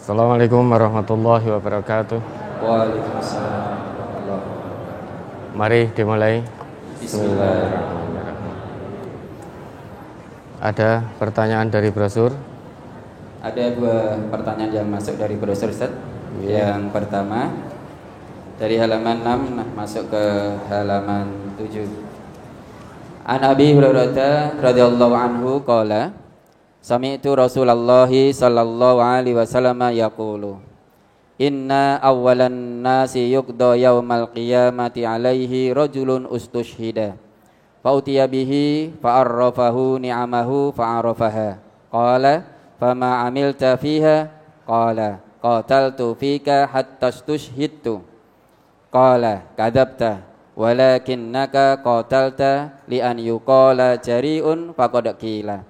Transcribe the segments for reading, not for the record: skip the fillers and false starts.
Assalamualaikum warahmatullahi wabarakatuh. Waalaikumsalam warahmatullahi wabarakatuh. Mari dimulai. Bismillahirrahmanirrahim. Ada pertanyaan dari brosur? Ada dua pertanyaan yang masuk dari brosur Ustaz. Yang pertama dari halaman 6 masuk ke halaman 7. An Abi Hurairah radhiyallahu anhu qala sami'tu Rasulullah sallallahu alaihi wasallam yaqulu inna awwalan nasi yuqda yaumal qiyamati alaihi rajulun ustushhida fa utiya bihi fa arrafahu ni'amahu fa arafaha qala fama amilta fiha qala qataltu fika hatta ustushhidtu qala kadzabta walakinnaka qatalta li an yuqala jari'un faqad qila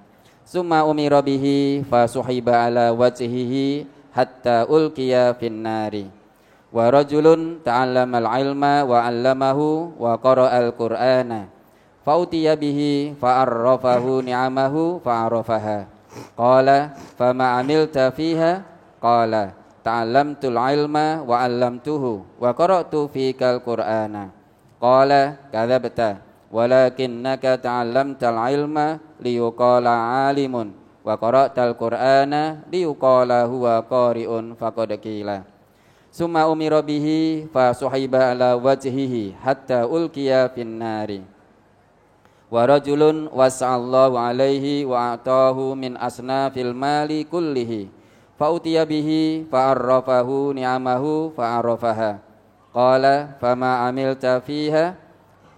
summa umira bihi fa suhiba ala wajhihi hatta ulqiya finnari wa rajulun ta'allamal ilma wa 'allamahu wa qara'al qur'ana fa utiya bihi fa arrafahu ni'amahu fa arafaha qala fama amilta fiha qala ta'allamtul ilma wa 'allamtuhu wa qara'tu fikal qur'ana qala kadzabta walakinnaka ta'allamtal ilma liyuqala 'alimun wa qara'tal qur'ana liyuqala huwa qari'un faqad qila summa umira bihi fa suhiba ala wajhihi hatta ulqiya finnari wa rajulun wasa'allahu alaihi wa atahu min asnafil mali kullihi fa utiya bihi fa arrafahu ni'amahu fa arafaha qala fama amilta fiha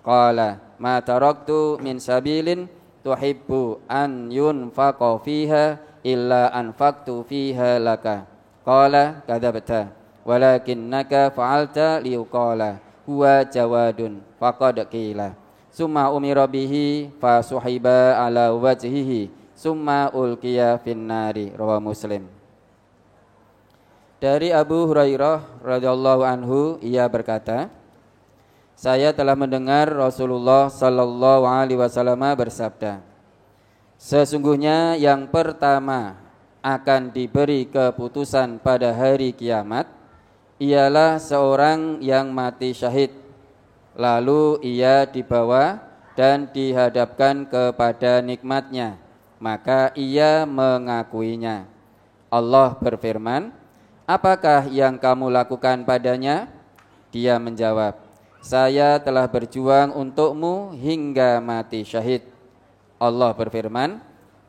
qala ma taraktu min sabilin tuhibbu an yunfaqa fiha illa anfaqtu fiha laka qala kadzabta walakinnaka fa'alta liuqala huwa jawadun faqad qila summa umira bihi fa suhiba ala wajhihi summa ulqiya finnari rawahu Muslim. Dari Abu Hurairah radhiyallahu anhu ia berkata, saya telah mendengar Rasulullah sallallahu alaihi wasallam bersabda, sesungguhnya yang pertama akan diberi keputusan pada hari kiamat ialah seorang yang mati syahid. Lalu ia dibawa dan dihadapkan kepada nikmatnya, maka ia mengakuinya. Allah berfirman, apakah yang kamu lakukan padanya? Dia menjawab, saya telah berjuang untukmu hingga mati syahid. Allah berfirman,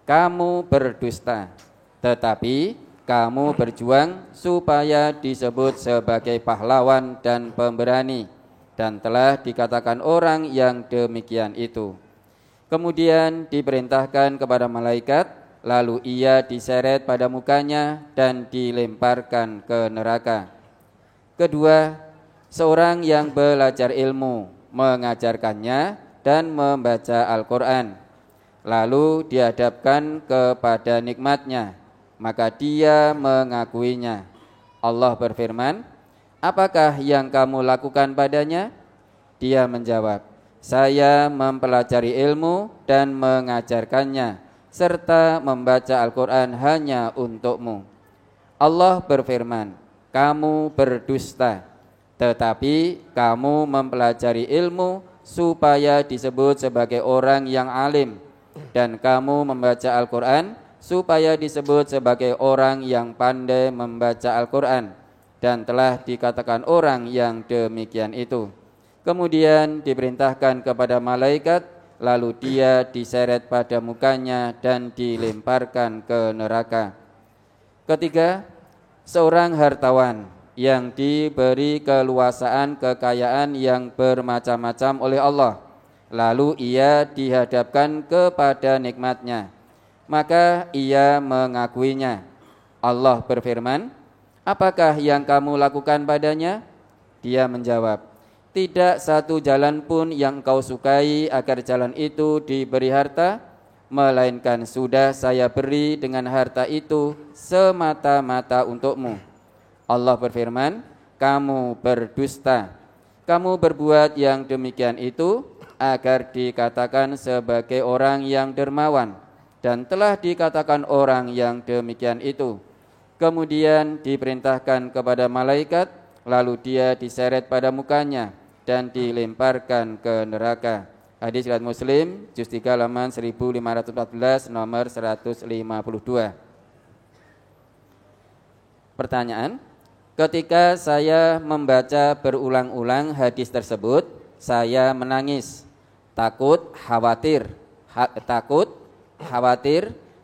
kamu berdusta, tetapi kamu berjuang supaya disebut sebagai pahlawan dan pemberani, dan telah dikatakan orang yang demikian itu. Kemudian diperintahkan kepada malaikat, lalu ia diseret pada mukanya dan dilemparkan ke neraka. Kedua, seorang yang belajar ilmu, mengajarkannya dan membaca Al-Quran, lalu dihadapkan kepada nikmatnya, maka dia mengakuinya. Allah berfirman, apakah yang kamu lakukan padanya? Dia menjawab, saya mempelajari ilmu dan mengajarkannya, serta membaca Al-Quran hanya untukmu. Allah berfirman, kamu berdusta, tetapi kamu mempelajari ilmu supaya disebut sebagai orang yang alim, dan kamu membaca Al-Quran supaya disebut sebagai orang yang pandai membaca Al-Quran, dan telah dikatakan orang yang demikian itu. Kemudian diperintahkan kepada malaikat, lalu dia diseret pada mukanya dan dilemparkan ke neraka. Ketiga, seorang hartawan yang diberi keluasaan kekayaan yang bermacam-macam oleh Allah, lalu ia dihadapkan kepada nikmatnya, maka ia mengakuinya. Allah berfirman, apakah yang kamu lakukan padanya? Dia menjawab, tidak satu jalan pun yang kau sukai agar jalan itu diberi harta, melainkan sudah saya beri dengan harta itu semata-mata untukmu. Allah berfirman, kamu berdusta. Kamu berbuat yang demikian itu agar dikatakan sebagai orang yang dermawan, dan telah dikatakan orang yang demikian itu. Kemudian diperintahkan kepada malaikat, lalu dia diseret pada mukanya dan dilemparkan ke neraka. Hadis riwayat Muslim, juz 3 halaman 1514 nomor 152. Pertanyaan, ketika saya membaca berulang-ulang hadis tersebut, saya menangis, takut, khawatir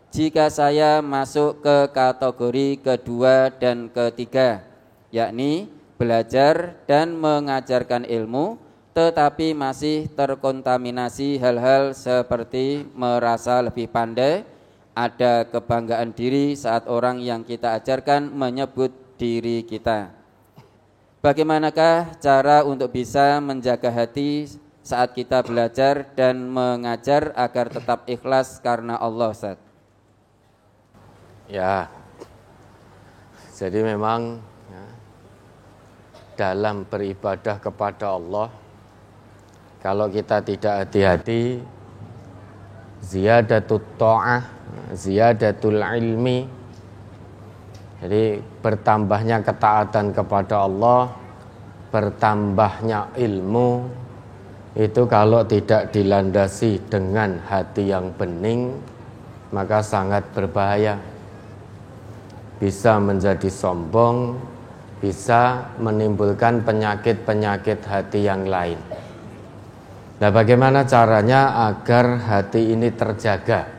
jika saya masuk ke kategori kedua dan ketiga, yakni belajar dan mengajarkan ilmu, tetapi masih terkontaminasi hal-hal seperti merasa lebih pandai, ada kebanggaan diri saat orang yang kita ajarkan menyebut diri kita. Bagaimanakah cara untuk bisa menjaga hati saat kita belajar dan mengajar agar tetap ikhlas karena Allah, Ustaz? Ya, jadi memang ya, dalam beribadah kepada Allah, kalau kita tidak hati-hati, ziyadatut ta'ah, ziyadatul ilmi, jadi bertambahnya ketaatan kepada Allah, bertambahnya ilmu, itu kalau tidak dilandasi dengan hati yang bening, maka sangat berbahaya. Bisa menjadi sombong, bisa menimbulkan penyakit-penyakit hati yang lain. Nah, bagaimana caranya agar hati ini terjaga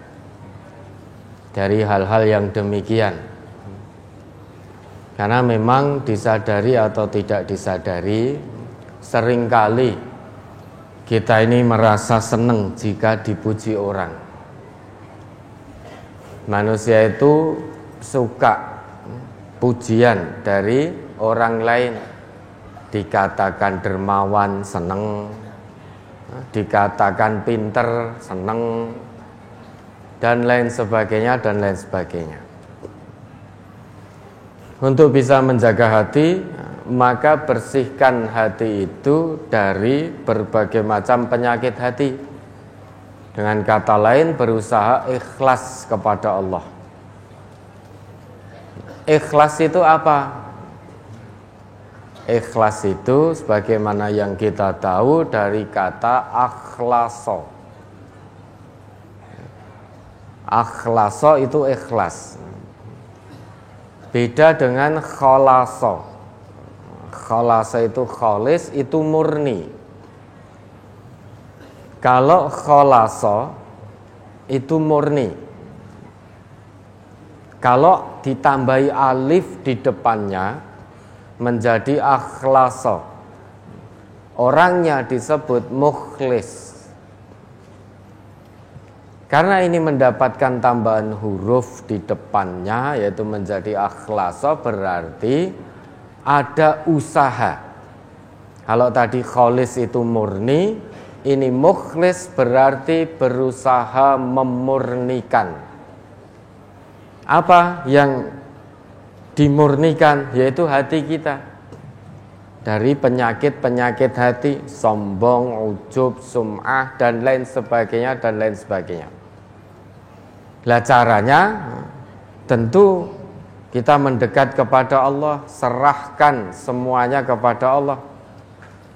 dari hal-hal yang demikian? Karena memang disadari atau tidak disadari, seringkali kita ini merasa senang jika dipuji orang. Manusia itu suka pujian dari orang lain, dikatakan dermawan seneng, dikatakan pinter seneng, dan lain sebagainya dan lain sebagainya. Untuk bisa menjaga hati, maka bersihkan hati itu dari berbagai macam penyakit hati. Dengan kata lain, berusaha ikhlas kepada Allah. Ikhlas itu apa? Ikhlas itu sebagaimana yang kita tahu dari kata akhlaso. Akhlaso itu ikhlas. Beda dengan khalaso. Khalaso itu khalis, itu murni. Kalau khalaso itu murni. Kalau ditambahi alif di depannya menjadi akhlaso. Orangnya disebut mukhlis. Karena ini mendapatkan tambahan huruf di depannya yaitu menjadi akhlaso, berarti ada usaha. Kalau tadi khalis itu murni, ini mukhlis berarti berusaha memurnikan. Apa yang dimurnikan? Yaitu hati kita dari penyakit-penyakit hati, sombong, ujub, sum'ah, dan lain sebagainya, dan lain sebagainya. Lah caranya tentu kita mendekat kepada Allah, serahkan semuanya kepada Allah.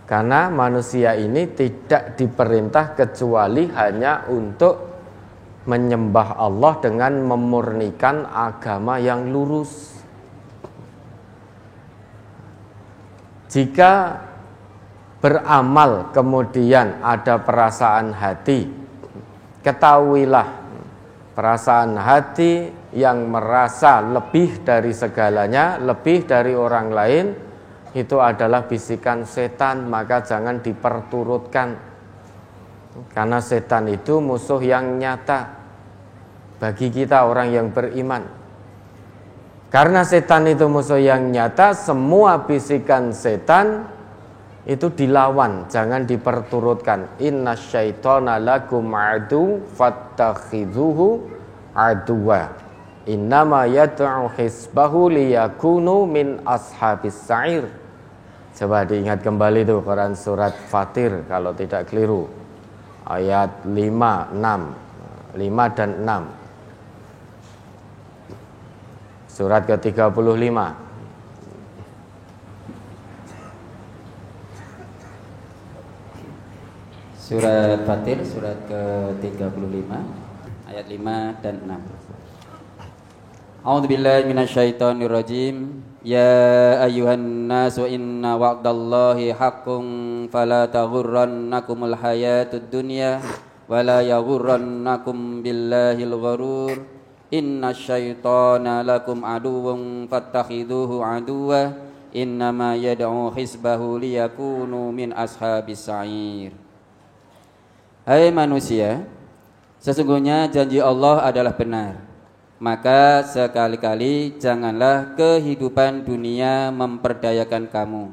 Karena manusia ini tidak diperintah kecuali hanya untuk menyembah Allah dengan memurnikan agama yang lurus. Jika beramal kemudian ada perasaan hati, ketahuilah perasaan hati yang merasa lebih dari segalanya, lebih dari orang lain, itu adalah bisikan setan, maka jangan diperturutkan. Karena setan itu musuh yang nyata bagi kita orang yang beriman. Karena setan itu musuh yang nyata, semua bisikan setan itu dilawan, jangan diperturutkan. Innasyaitona lakum adu fattakhidhuhu aduwa. Innama yad'u hisbahu liyakunu min ashabis sa'ir. Coba diingat kembali tuh Quran surat Fatir kalau tidak keliru. Ayat 5 dan 6. Surat ke-35. Surat Fatir, surat ke-35 ayat 5 dan 6. A'udzubillahi minasyaitonirrajim. Ya ayyuhan nasu inna wa'dallahi haqqun fala taghurrannakumul hayatud dunya wala yaghurrannakum billahil gharur. Innasyaitana lakum aduwwun fattakhidhuhu aduwwa innama yad'u hizbahu liyakunu min ashabis sa'ir. Hai manusia, sesungguhnya janji Allah adalah benar. Maka sekali-kali janganlah kehidupan dunia memperdayakan kamu.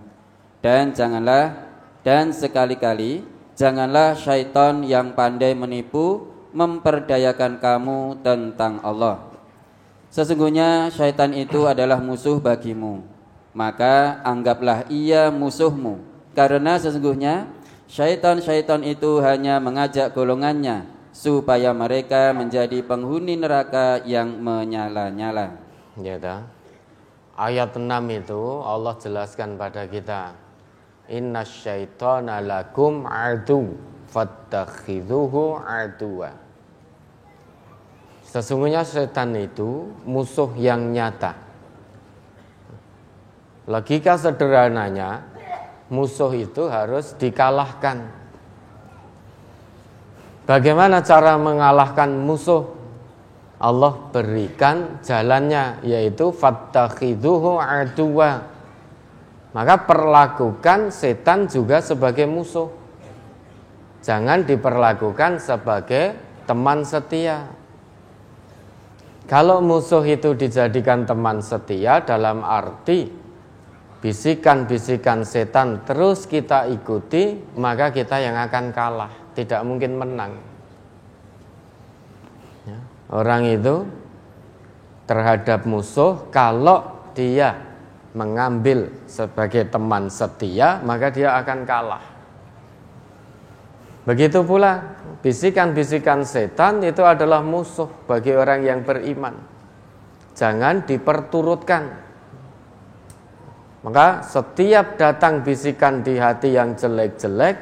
Dan sekali-kali janganlah syaitan yang pandai menipu memperdayakan kamu tentang Allah. Sesungguhnya syaitan itu adalah musuh bagimu. Maka anggaplah ia musuhmu. Karena sesungguhnya syaitan-syaitan itu hanya mengajak golongannya supaya mereka menjadi penghuni neraka yang menyala-nyala. Ya dah. Ayat 6 itu Allah jelaskan pada kita, innasyaitana lakum adu fattakhidhuhu aduwa. Sesungguhnya setan itu musuh yang nyata. Logika sederhananya, musuh itu harus dikalahkan. Bagaimana cara mengalahkan musuh? Allah berikan jalannya, yaitu fattakhidhuhu aduwa. Maka perlakukan setan juga sebagai musuh. Jangan diperlakukan sebagai teman setia. Kalau musuh itu dijadikan teman setia dalam arti bisikan-bisikan setan terus kita ikuti, maka kita yang akan kalah, tidak mungkin menang. Ya, orang itu terhadap musuh, kalau dia mengambil sebagai teman setia, maka dia akan kalah. Begitu pula bisikan-bisikan setan itu adalah musuh bagi orang yang beriman. Jangan diperturutkan. Maka setiap datang bisikan di hati yang jelek-jelek,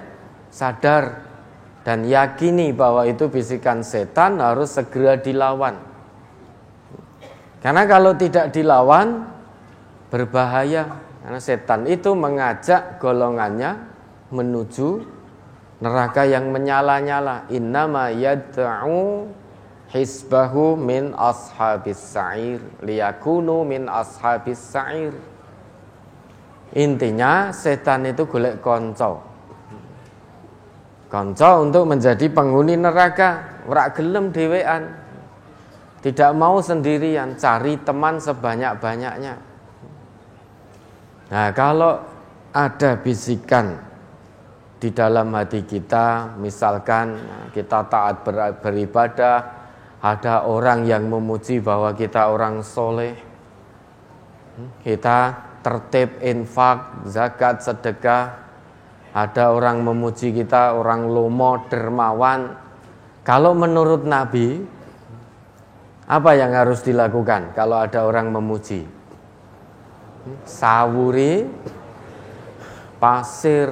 sadar dan yakini bahwa itu bisikan setan, harus segera dilawan. Karena kalau tidak dilawan, berbahaya. Karena setan itu mengajak golongannya menuju neraka yang menyala-nyala. Innama yad'u hisbahu min ashabis sa'ir liyakunu min ashabis sa'ir. Intinya setan itu golek konco untuk menjadi penghuni neraka. Ora gelem dhewean, tidak mau sendirian, cari teman sebanyak-banyaknya. Nah, kalau ada bisikan di dalam hati kita, misalkan kita taat beribadah, ada orang yang memuji bahwa kita orang soleh, kita tertib infak, zakat, sedekah, ada orang memuji kita orang lomo, dermawan. Kalau menurut Nabi, apa yang harus dilakukan kalau ada orang memuji? Sawuri, pasir.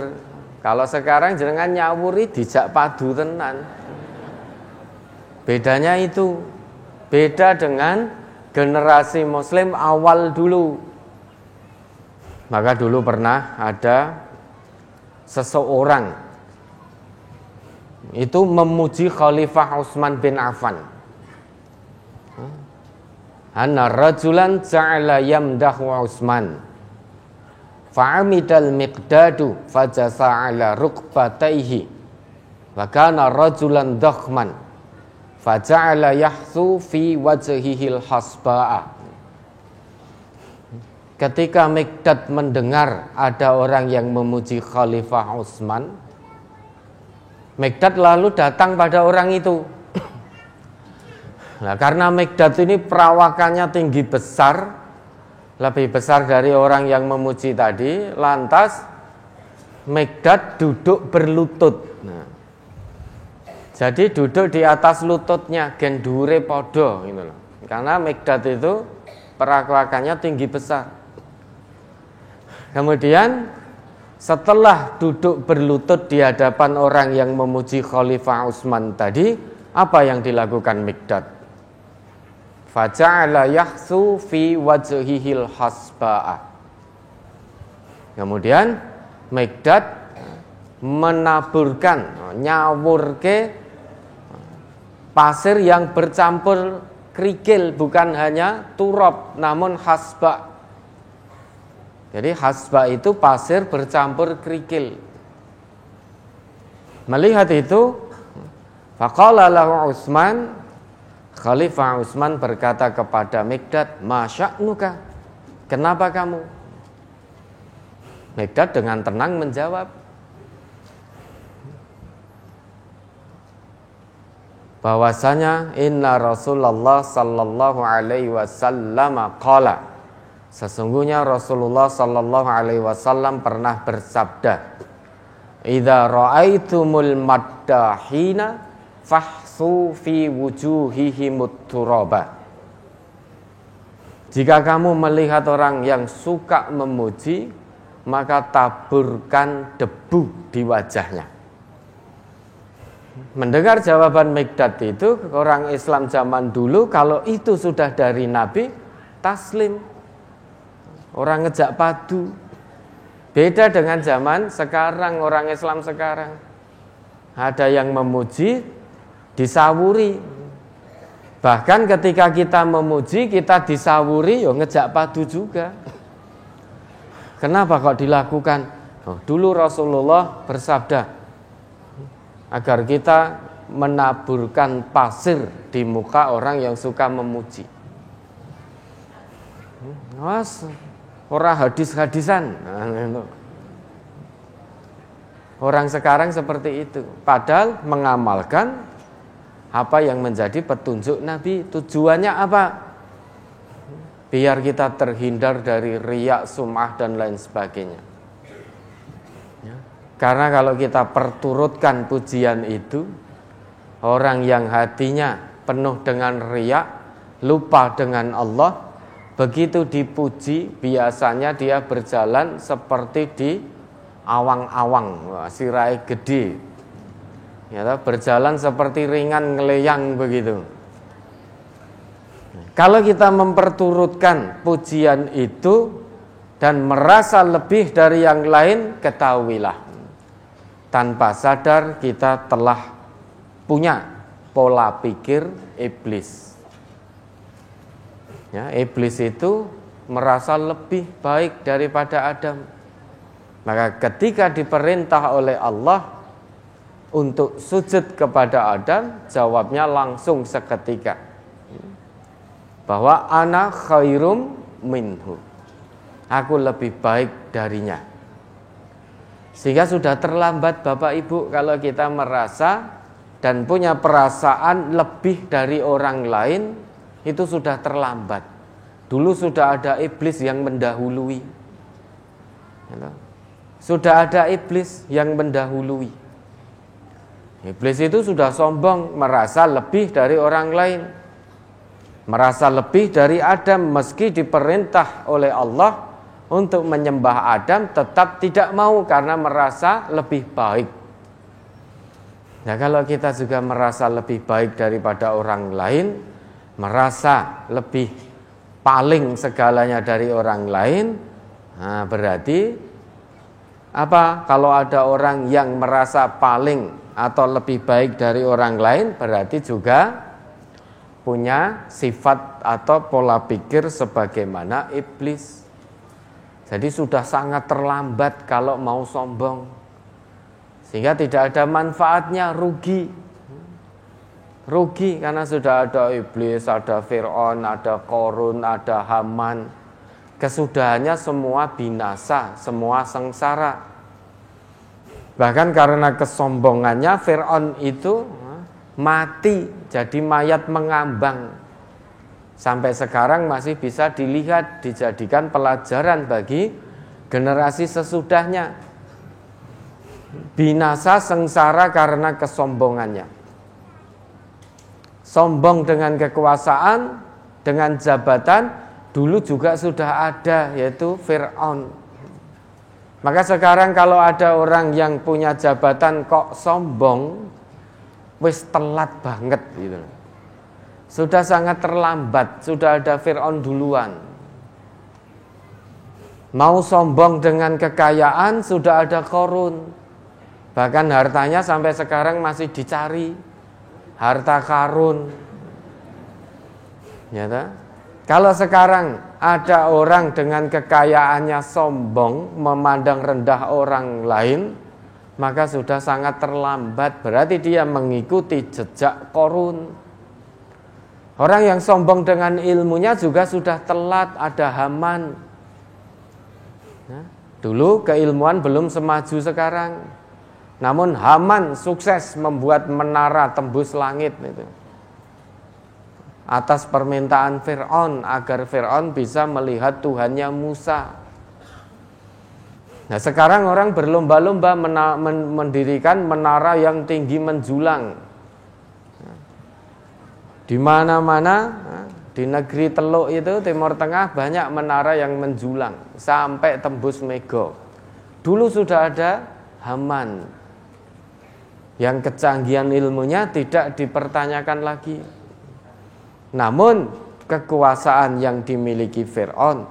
Kalau sekarang jenengan nyawuri dijak padu tenan. Bedanya itu. Beda dengan generasi muslim awal dulu. Maka dulu pernah ada seseorang itu memuji Khalifah Utsman bin Affan. Anna rajulan ja'ala yamdahu Utsman fa'amidal miqdadu fajasa ala rukbataihi wa kana rajulan dakhman faja'ala yahsu fi wajhihil hasba'a. Ketika Miqdad mendengar ada orang yang memuji Khalifah Utsman, Miqdad lalu datang pada orang itu. Nah, karena Miqdad ini perawakannya tinggi besar, lebih besar dari orang yang memuji tadi, lantas Miqdad duduk berlutut. Nah, jadi duduk di atas lututnya, gendure podo gitu loh. Karena Miqdad itu perawakannya tinggi besar. Kemudian setelah duduk berlutut di hadapan orang yang memuji Khalifah Utsman tadi, apa yang dilakukan Mikdad? Faja'ala yahsu fi wajhihil hasba'a. Kemudian Mikdad menaburkan, nyawurke pasir yang bercampur kerikil, bukan hanya turab namun hasba. Jadi hasba itu pasir bercampur kerikil. Melihat itu, faqala lahu Utsman, Khalifah Utsman berkata kepada Mikdad, "Ma sya'nuka?" Kenapa kamu? Mikdad dengan tenang menjawab, bahwasanya inna Rasulullah sallallahu alaihi wasallam qala, sesungguhnya Rasulullah sallallahu alaihi wasallam pernah bersabda, "Idza ra'aitumul maddahina fahsu fi wujuhihimut turaba." Jika kamu melihat orang yang suka memuji, maka taburkan debu di wajahnya. Mendengar jawaban Mikdad itu, orang Islam zaman dulu kalau itu sudah dari Nabi, taslim. Orang ngejak padu. Beda dengan zaman sekarang, orang Islam sekarang. Ada yang memuji, disawuri. Bahkan ketika kita memuji, kita disawuri, ya ngejak padu juga. Kenapa kok dilakukan? Oh, dulu Rasulullah bersabda, agar kita menaburkan pasir di muka orang yang suka memuji. Orang hadis-hadisan. Orang sekarang seperti itu. Padahal mengamalkan apa yang menjadi petunjuk Nabi. Tujuannya apa? Biar kita terhindar dari riya, sum'ah dan lain sebagainya. Karena kalau kita perturutkan pujian itu, orang yang hatinya penuh dengan riya, lupa dengan Allah, begitu dipuji biasanya dia berjalan seperti di awang-awang, sirai gede, ya, berjalan seperti ringan ngeleyang begitu. Kalau kita memperturutkan pujian itu dan merasa lebih dari yang lain, ketahuilah, tanpa sadar kita telah punya pola pikir iblis. Ya, iblis itu merasa lebih baik daripada Adam. Maka ketika diperintah oleh Allah untuk sujud kepada Adam, jawabnya langsung seketika, bahwa ana khairum minhu, aku lebih baik darinya. Sehingga sudah terlambat Bapak Ibu kalau kita merasa dan punya perasaan lebih dari orang lain, itu sudah terlambat. Dulu sudah ada iblis yang mendahului. Sudah ada iblis yang mendahului. Iblis itu sudah sombong, merasa lebih dari orang lain. Merasa lebih dari Adam, meski diperintah oleh Allah untuk menyembah Adam, tetap tidak mau karena merasa lebih baik. Nah, kalau kita juga merasa lebih baik daripada orang lain, merasa lebih paling segalanya dari orang lain, nah berarti apa? Kalau ada orang yang merasa paling atau lebih baik dari orang lain, berarti juga punya sifat atau pola pikir sebagaimana iblis. Jadi sudah sangat terlambat kalau mau sombong, sehingga tidak ada manfaatnya, rugi karena sudah ada iblis, ada Fir'aun, ada Qarun, ada Haman. Kesudahannya semua binasa, semua sengsara. Bahkan karena kesombongannya Fir'aun itu mati, jadi mayat mengambang. Sampai sekarang masih bisa dilihat, dijadikan pelajaran bagi generasi sesudahnya. Binasa sengsara karena kesombongannya. Sombong dengan kekuasaan, dengan jabatan, dulu juga sudah ada, yaitu Fir'aun. Maka sekarang kalau ada orang yang punya jabatan kok sombong, wis telat banget gitu. Sudah sangat terlambat, sudah ada Fir'aun duluan. Mau sombong dengan kekayaan, sudah ada Qarun. Bahkan hartanya sampai sekarang masih dicari. Harta karun. Ya tak? Kalau sekarang ada orang dengan kekayaannya sombong, memandang rendah orang lain, maka sudah sangat terlambat. Berarti dia mengikuti jejak Qarun. Orang yang sombong dengan ilmunya juga sudah telat. Ada Haman. Dulu keilmuan belum semaju sekarang. Namun Haman sukses membuat menara tembus langit itu. Atas permintaan Fir'aun, agar Fir'aun bisa melihat Tuhannya Musa. Nah sekarang orang berlomba-lomba mendirikan menara yang tinggi menjulang. Di mana-mana, di negeri Teluk itu, Timur Tengah, banyak menara yang menjulang sampai tembus Mega. Dulu sudah ada Haman yang kecanggihan ilmunya tidak dipertanyakan lagi. Namun kekuasaan yang dimiliki Fir'aun,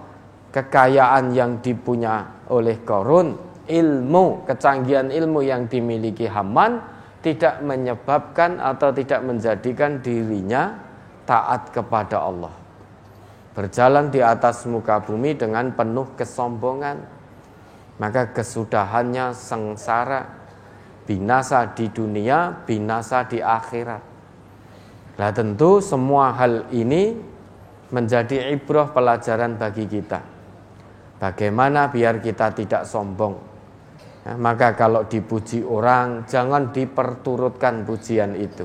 kekayaan yang dipunya oleh Qarun, ilmu, kecanggihan ilmu yang dimiliki Haman tidak menyebabkan atau tidak menjadikan dirinya taat kepada Allah. Berjalan di atas muka bumi dengan penuh kesombongan, maka kesudahannya sengsara. Binasa di dunia, binasa di akhirat. Nah tentu semua hal ini menjadi ibrah pelajaran bagi kita. Bagaimana biar kita tidak sombong. Nah, maka kalau dipuji orang, jangan diperturutkan pujian itu.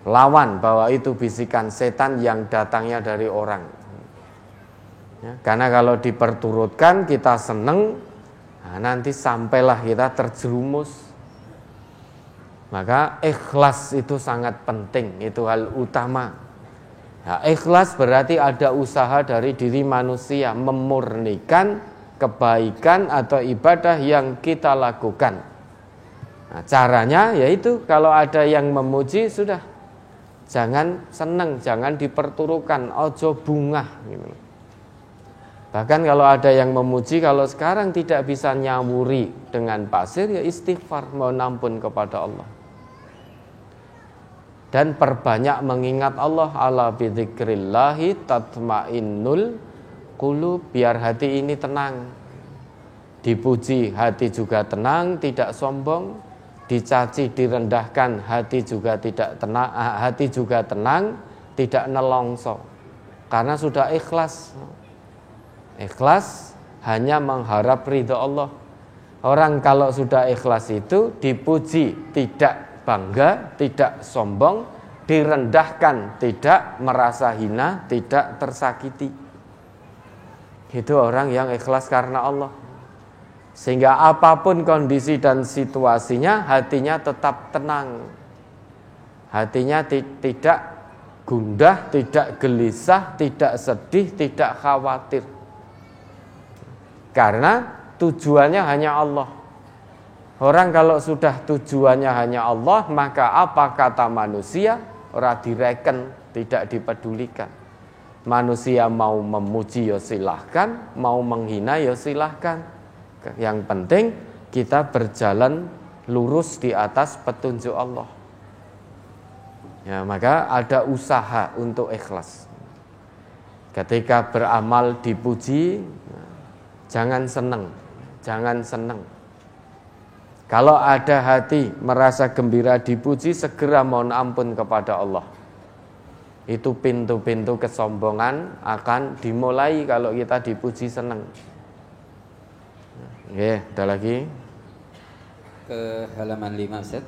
Lawan bahwa itu bisikan setan yang datangnya dari orang. Ya, karena kalau diperturutkan kita seneng, nah, nanti sampailah kita terjerumus. Maka ikhlas itu sangat penting, itu hal utama. Nah, ikhlas berarti ada usaha dari diri manusia memurnikan kebaikan atau ibadah yang kita lakukan. Nah, caranya yaitu kalau ada yang memuji sudah jangan senang, jangan diperturukan, ojo bungah gitu. Bahkan kalau ada yang memuji, kalau sekarang tidak bisa nyawuri dengan pasir, ya istighfar, mohon ampun kepada Allah. Dan perbanyak mengingat Allah. Ala bidzikrillahi tatmainnul qulub, biar hati ini tenang. Dipuji hati juga tenang, tidak sombong. Dicaci, direndahkan, hati juga tidak tenang, hati juga tenang, tidak nelongso. Karena sudah ikhlas. Ikhlas hanya mengharap ridha Allah. Orang kalau sudah ikhlas itu dipuji tidak bangga, tidak sombong, direndahkan, tidak merasa hina, tidak tersakiti. Itu orang yang ikhlas karena Allah. Sehingga apapun kondisi dan situasinya, hatinya tetap tenang. Hatinya tidak gundah, tidak gelisah, tidak sedih, tidak khawatir. Karena tujuannya hanya Allah. Orang kalau sudah tujuannya hanya Allah, maka apa kata manusia ora direken, tidak dipedulikan. Manusia mau memuji ya silahkan, mau menghina ya silahkan. Yang penting kita berjalan lurus di atas petunjuk Allah. Ya, maka ada usaha untuk ikhlas. Ketika beramal dipuji, jangan senang, jangan senang. Kalau ada hati merasa gembira dipuji, segera mohon ampun kepada Allah. Itu pintu-pintu kesombongan akan dimulai kalau kita dipuji senang. Oke, ada lagi. Ke halaman 5 Ustaz.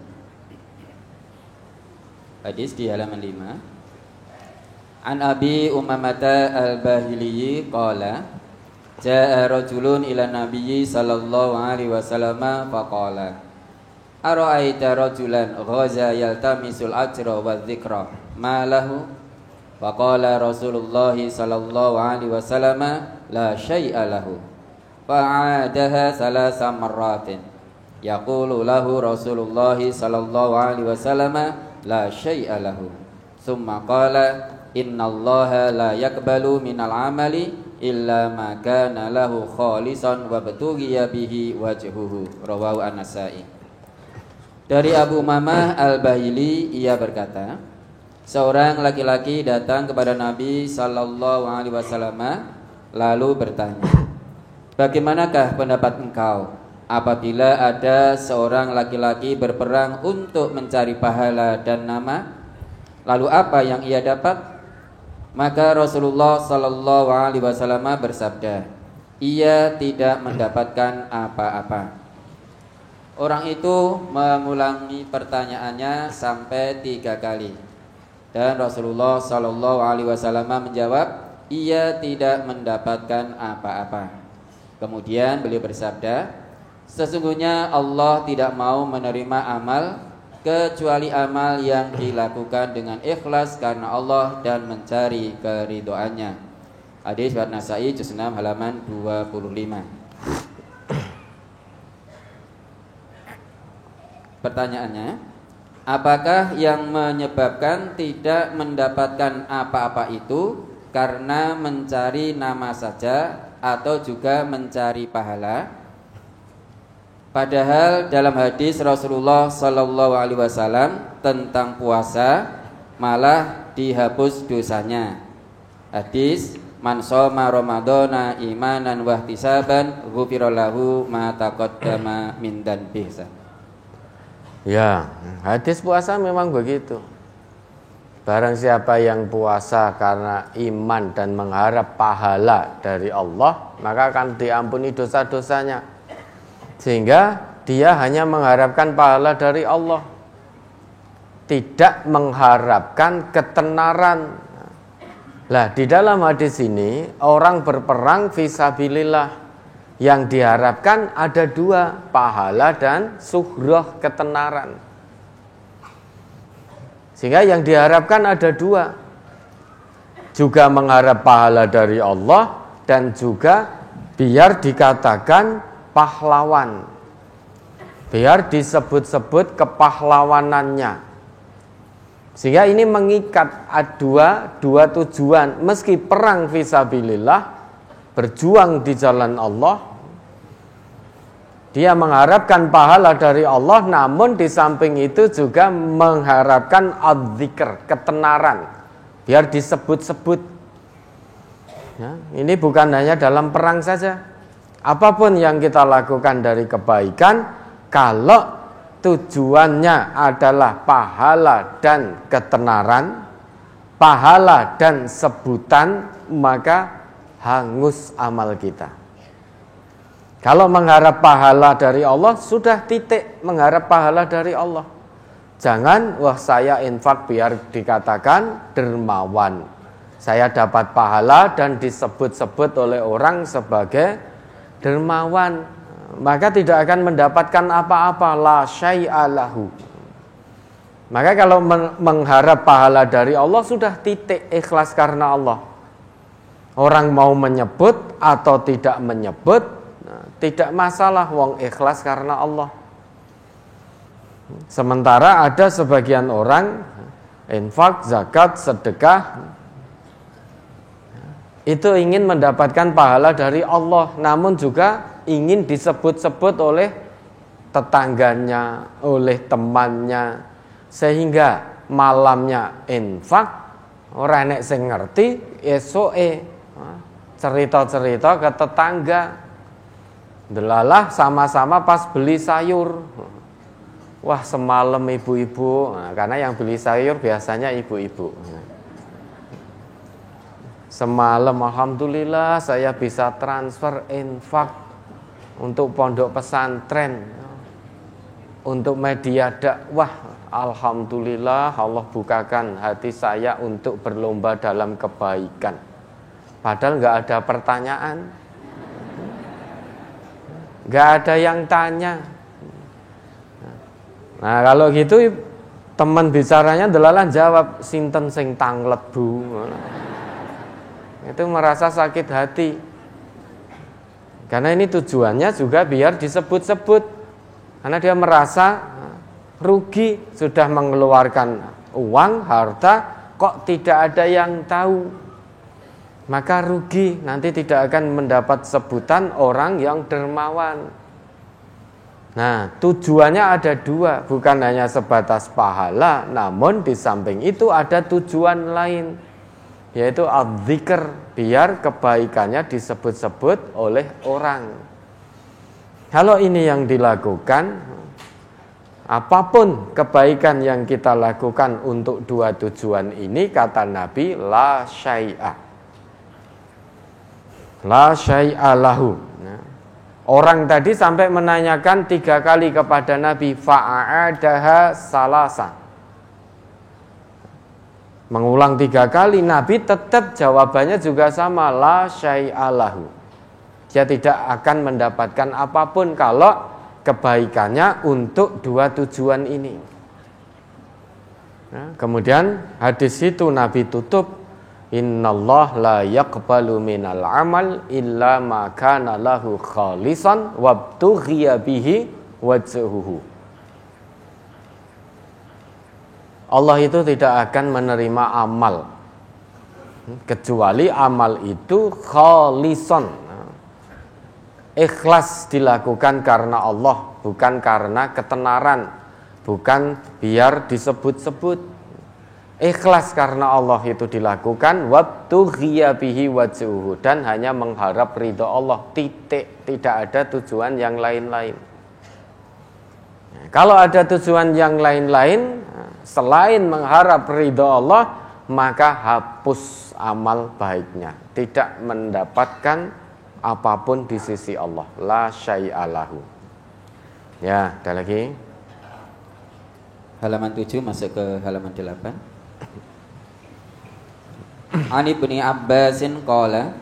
Hadis di halaman 5. An Abi Umamata Al-Bahili qala Ja'a rajulun ila nabiyyi sallallahu alaihi wasallam faqala Ara'aita rajulan ghaza yaltamisul ajra wa dzikra ma lahu Faqala Rasulullah sallallahu alaihi wasallam la syai'a lahu. Fa'adaha thalatha marratin. Yaqulu lahu Rasulullah sallallahu alaihi wasallam la syai'a lahu. Tsumma qala innallaha la yaqbalu minal amali illa ma kana lahu khalisan wa batughiya bihi wajhuhu. Rawahu An-Nasa'i. Dari Abu Umamah Al-Bahili, ia berkata, seorang laki-laki datang kepada Nabi sallallahu alaihi wasallam lalu bertanya, bagaimanakah pendapat engkau apabila ada seorang laki-laki berperang untuk mencari pahala dan nama? Lalu apa yang ia dapat? Maka Rasulullah sallallahu alaihi wasallam bersabda, ia tidak mendapatkan apa-apa. Orang itu mengulangi pertanyaannya sampai 3 kali. Dan Rasulullah sallallahu alaihi wasallam menjawab, ia tidak mendapatkan apa-apa. Kemudian beliau bersabda, sesungguhnya Allah tidak mau menerima amal kecuali amal yang dilakukan dengan ikhlas karena Allah dan mencari keridhoannya. Hadis riwayat Nasa'i juz 6 halaman 25. Pertanyaannya, apakah yang menyebabkan tidak mendapatkan apa-apa itu karena mencari nama saja atau juga mencari pahala? Padahal dalam hadis Rasulullah sallallahu alaihi wasallam tentang puasa malah dihapus dosanya. Hadis man shoma ramadhana imanan wa ihtisaban ghufira lahu ma taqaddama min dzanbihi. Ya, hadis puasa memang begitu. Barang siapa yang puasa karena iman dan mengharap pahala dari Allah, maka akan diampuni dosa-dosanya. Sehingga dia hanya mengharapkan pahala dari Allah, tidak mengharapkan ketenaran. Lah, di dalam hadis ini orang berperang fisabilillah, yang diharapkan ada 2, pahala dan suhroh, ketenaran. Sehingga yang diharapkan ada 2, juga mengharap pahala dari Allah dan juga biar dikatakan pahlawan, biar disebut-sebut kepahlawanannya. Sehingga ini mengikat dua tujuan. Meski perang fisabilillah, berjuang di jalan Allah, dia mengharapkan pahala dari Allah, namun di samping itu juga mengharapkan adzikr, ketenaran, biar disebut-sebut. Ya, ini bukan hanya dalam perang saja. Apapun yang kita lakukan dari kebaikan, kalau tujuannya adalah pahala dan ketenaran, pahala dan sebutan, maka hangus amal kita. Kalau mengharap pahala dari Allah, sudah titik mengharap pahala dari Allah. Jangan, wah saya infak biar dikatakan dermawan, saya dapat pahala dan disebut-sebut oleh orang sebagai dermawan, maka tidak akan mendapatkan apa-apa. La syai'a lahu. Maka kalau mengharap pahala dari Allah, sudah titik, ikhlas karena Allah. Orang mau menyebut atau tidak menyebut, tidak masalah, wong ikhlas karena Allah. Sementara ada sebagian orang infak, zakat, sedekah, itu ingin mendapatkan pahala dari Allah, namun juga ingin disebut-sebut oleh tetangganya, oleh temannya, sehingga malamnya infak, ora nek sing ngerti, esoke cerita-cerita ke tetangga, delalah sama-sama pas beli sayur. Wah, semalam ibu-ibu, karena yang beli sayur biasanya ibu-ibu. Semalam alhamdulillah saya bisa transfer infak untuk pondok pesantren, untuk media dakwah. Alhamdulillah Allah bukakan hati saya untuk berlomba dalam kebaikan. Padahal nggak ada pertanyaan, nggak ada yang tanya. Nah kalau gitu teman bicaranya delalah jawab sinten sing tanglet Bu. Itu merasa sakit hati. Karena ini tujuannya juga biar disebut-sebut. Karena dia merasa rugi, sudah mengeluarkan uang, harta, kok tidak ada yang tahu. Maka rugi, nanti tidak akan mendapat sebutan orang yang dermawan. Nah, tujuannya ada dua, bukan hanya sebatas pahala, namun di samping itu ada tujuan lain, yaitu adzikr, biar kebaikannya disebut-sebut oleh orang. Kalau ini yang dilakukan, apapun kebaikan yang kita lakukan untuk dua tujuan ini, kata Nabi, la syai'a. La syai'a lahu. Orang tadi sampai menanyakan 3 kali kepada Nabi, fa'adaha salasa. Mengulang 3 kali, Nabi tetap jawabannya juga sama, la syai'a lahu. Dia tidak akan mendapatkan apapun kalau kebaikannya untuk dua tujuan ini. Nah, kemudian hadis itu Nabi tutup, innallah la yaqbalu minal amal illa ma kana lahu khalisan wabtughiya bihi wajhuhu. Allah itu tidak akan menerima amal kecuali amal itu khalisan, ikhlas dilakukan karena Allah, bukan karena ketenaran, bukan biar disebut-sebut. Ikhlas karena Allah itu dilakukan, wabtughiya bihi wajhuhu, dan hanya mengharap ridha Allah, titik, tidak ada tujuan yang lain-lain. Kalau ada tujuan yang lain-lain selain mengharap ridha Allah, maka hapus amal baiknya, tidak mendapatkan apapun di sisi Allah. La syai'a lahu. Ya, ada lagi. Halaman 7 masuk ke halaman 8. Ani ibni Abbasin qala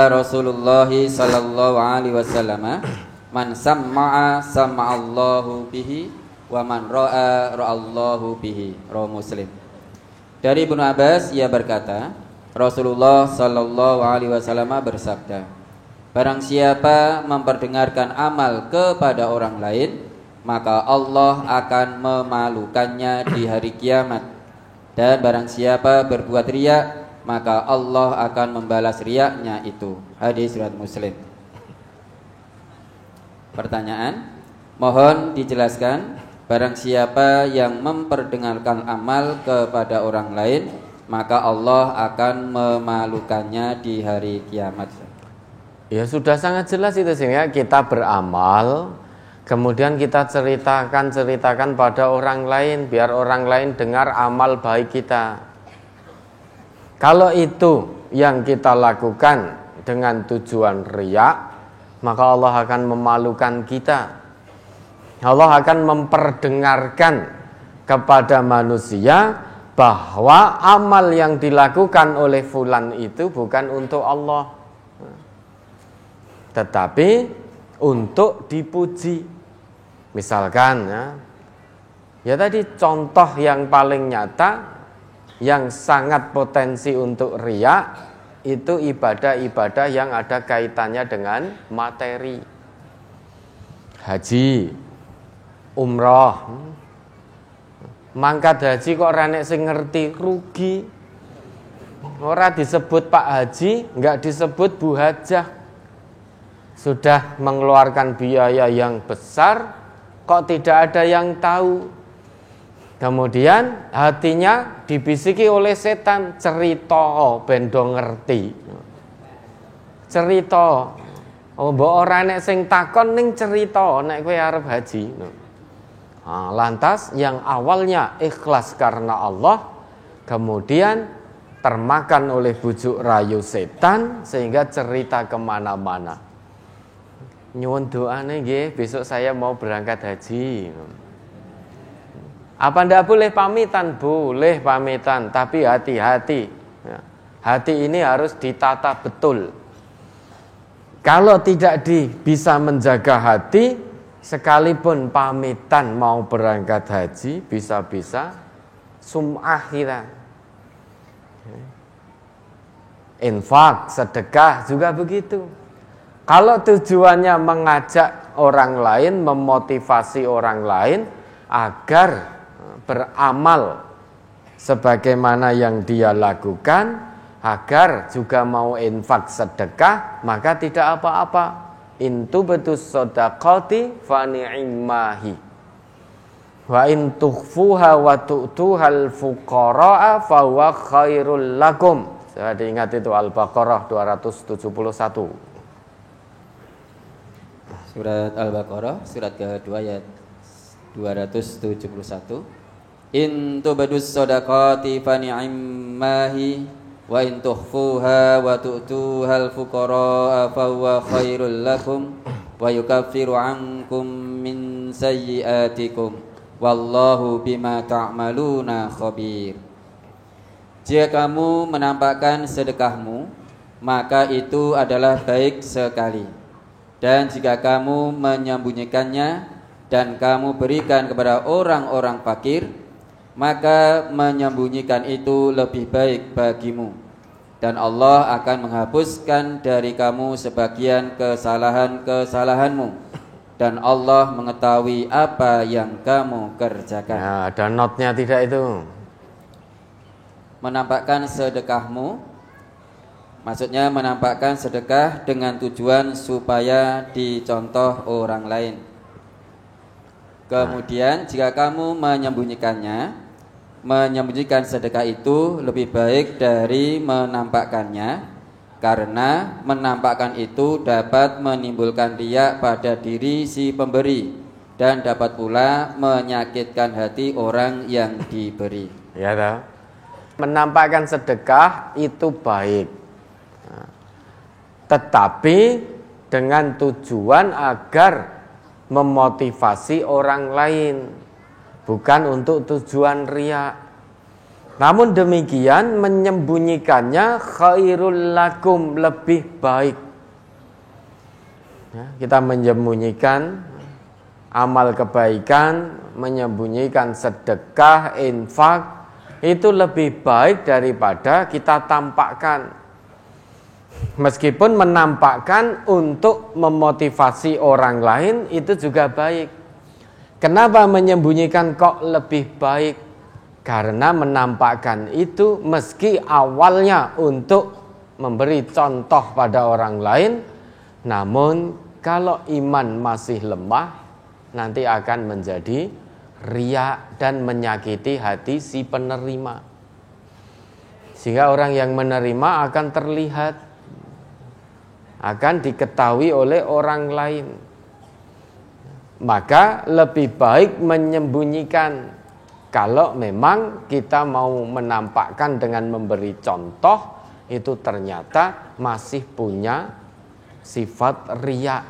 Rasulullah sallallahu alaihi wasallam, man samma'a sama'allahu bihi wa man ra'a ra'allahu bihi. Rawi Muslim. Dari Ibnu Abbas, ia berkata, Rasulullah sallallahu alaihi wasallam bersabda, barang siapa memperdengarkan amal kepada orang lain, maka Allah akan memalukannya di hari kiamat. Dan barang siapa berbuat riya, maka Allah akan membalas riyaknya itu. Hadis riwayat Muslim. Pertanyaan, mohon dijelaskan, barang siapa yang memperdengarkan amal kepada orang lain, maka Allah akan memalukannya di hari kiamat. Ya sudah sangat jelas itu, sehingga kita beramal, kemudian kita ceritakan pada orang lain, biar orang lain dengar amal baik kita. Kalau itu yang kita lakukan dengan tujuan riya, maka Allah akan memalukan kita. Allah akan memperdengarkan kepada manusia bahwa amal yang dilakukan oleh fulan itu bukan untuk Allah, tetapi untuk dipuji. Misalkan ya tadi contoh yang paling nyata, yang sangat potensi untuk riya, itu ibadah-ibadah yang ada kaitannya dengan materi. Haji, umroh, mangkat haji kok ora nek sing ngerti, rugi. Ora disebut Pak Haji, enggak disebut Bu Hajah. Sudah mengeluarkan biaya yang besar, kok tidak ada yang tahu. Kemudian hatinya dibisiki oleh setan, cerita ben do ngerti. Cerita. Oh, mbok ora nek sing takon ning cerita nek kowe arep haji. Nah, lantas yang awalnya ikhlas karena Allah, kemudian termakan oleh bujuk rayu setan sehingga cerita kemana-mana. Nyuwun doane nggih, besok saya mau berangkat haji. Apa ndak boleh pamitan? Boleh pamitan, tapi hati-hati. Hati ini harus ditata betul. Kalau tidak bisa menjaga hati, sekalipun pamitan mau berangkat haji, bisa-bisa sum'ah kita. Infak, sedekah juga begitu. Kalau tujuannya mengajak orang lain, memotivasi orang lain agar beramal sebagaimana yang dia lakukan, agar juga mau infak sedekah, maka tidak apa-apa. Intu betus sodaqati fa ni'mahi wa in tukhfuha wa tu'tuhal fuqara'a fa huwa khairul lakum. Saya diingat itu Al-Baqarah 271. Surat Al-Baqarah surat kedua ayat 271. In tubadus sadaqati fa ni'mahi wa in tukhfuha wa tu'tuhal fuqara'a fa huwa khairul lakum wa yukaffiru 'ankum min sayyi'atikum wallahu bima ta'maluna khabir. Jika kamu menampakkan sedekahmu, maka itu adalah baik sekali. Dan jika kamu menyembunyikannya dan kamu berikan kepada orang-orang fakir, maka menyembunyikan itu lebih baik bagimu. Dan Allah akan menghapuskan dari kamu sebagian kesalahan-kesalahanmu. Dan Allah mengetahui apa yang kamu kerjakan. Nah, ada notnya tidak itu? Menampakkan sedekahmu, maksudnya menampakkan sedekah dengan tujuan supaya dicontoh orang lain. Kemudian jika kamu menyembunyikan sedekah itu lebih baik dari menampakkannya, karena menampakkan itu dapat menimbulkan riya pada diri si pemberi dan dapat pula menyakitkan hati orang yang diberi. Ya tahu. Menampakkan sedekah itu baik, tetapi dengan tujuan agar memotivasi orang lain, bukan untuk tujuan riya. Namun demikian menyembunyikannya khairul lakum, lebih baik. Kita menyembunyikan amal kebaikan, menyembunyikan sedekah, infak, itu lebih baik daripada kita tampakkan. Meskipun menampakkan untuk memotivasi orang lain itu juga baik. Kenapa menyembunyikan kok lebih baik? Karena menampakkan itu meski awalnya untuk memberi contoh pada orang lain, namun kalau iman masih lemah, nanti akan menjadi riya dan menyakiti hati si penerima. Sehingga orang yang menerima akan terlihat, akan diketahui oleh orang lain. Maka lebih baik menyembunyikan. Kalau memang kita mau menampakkan dengan memberi contoh, itu ternyata masih punya sifat riya.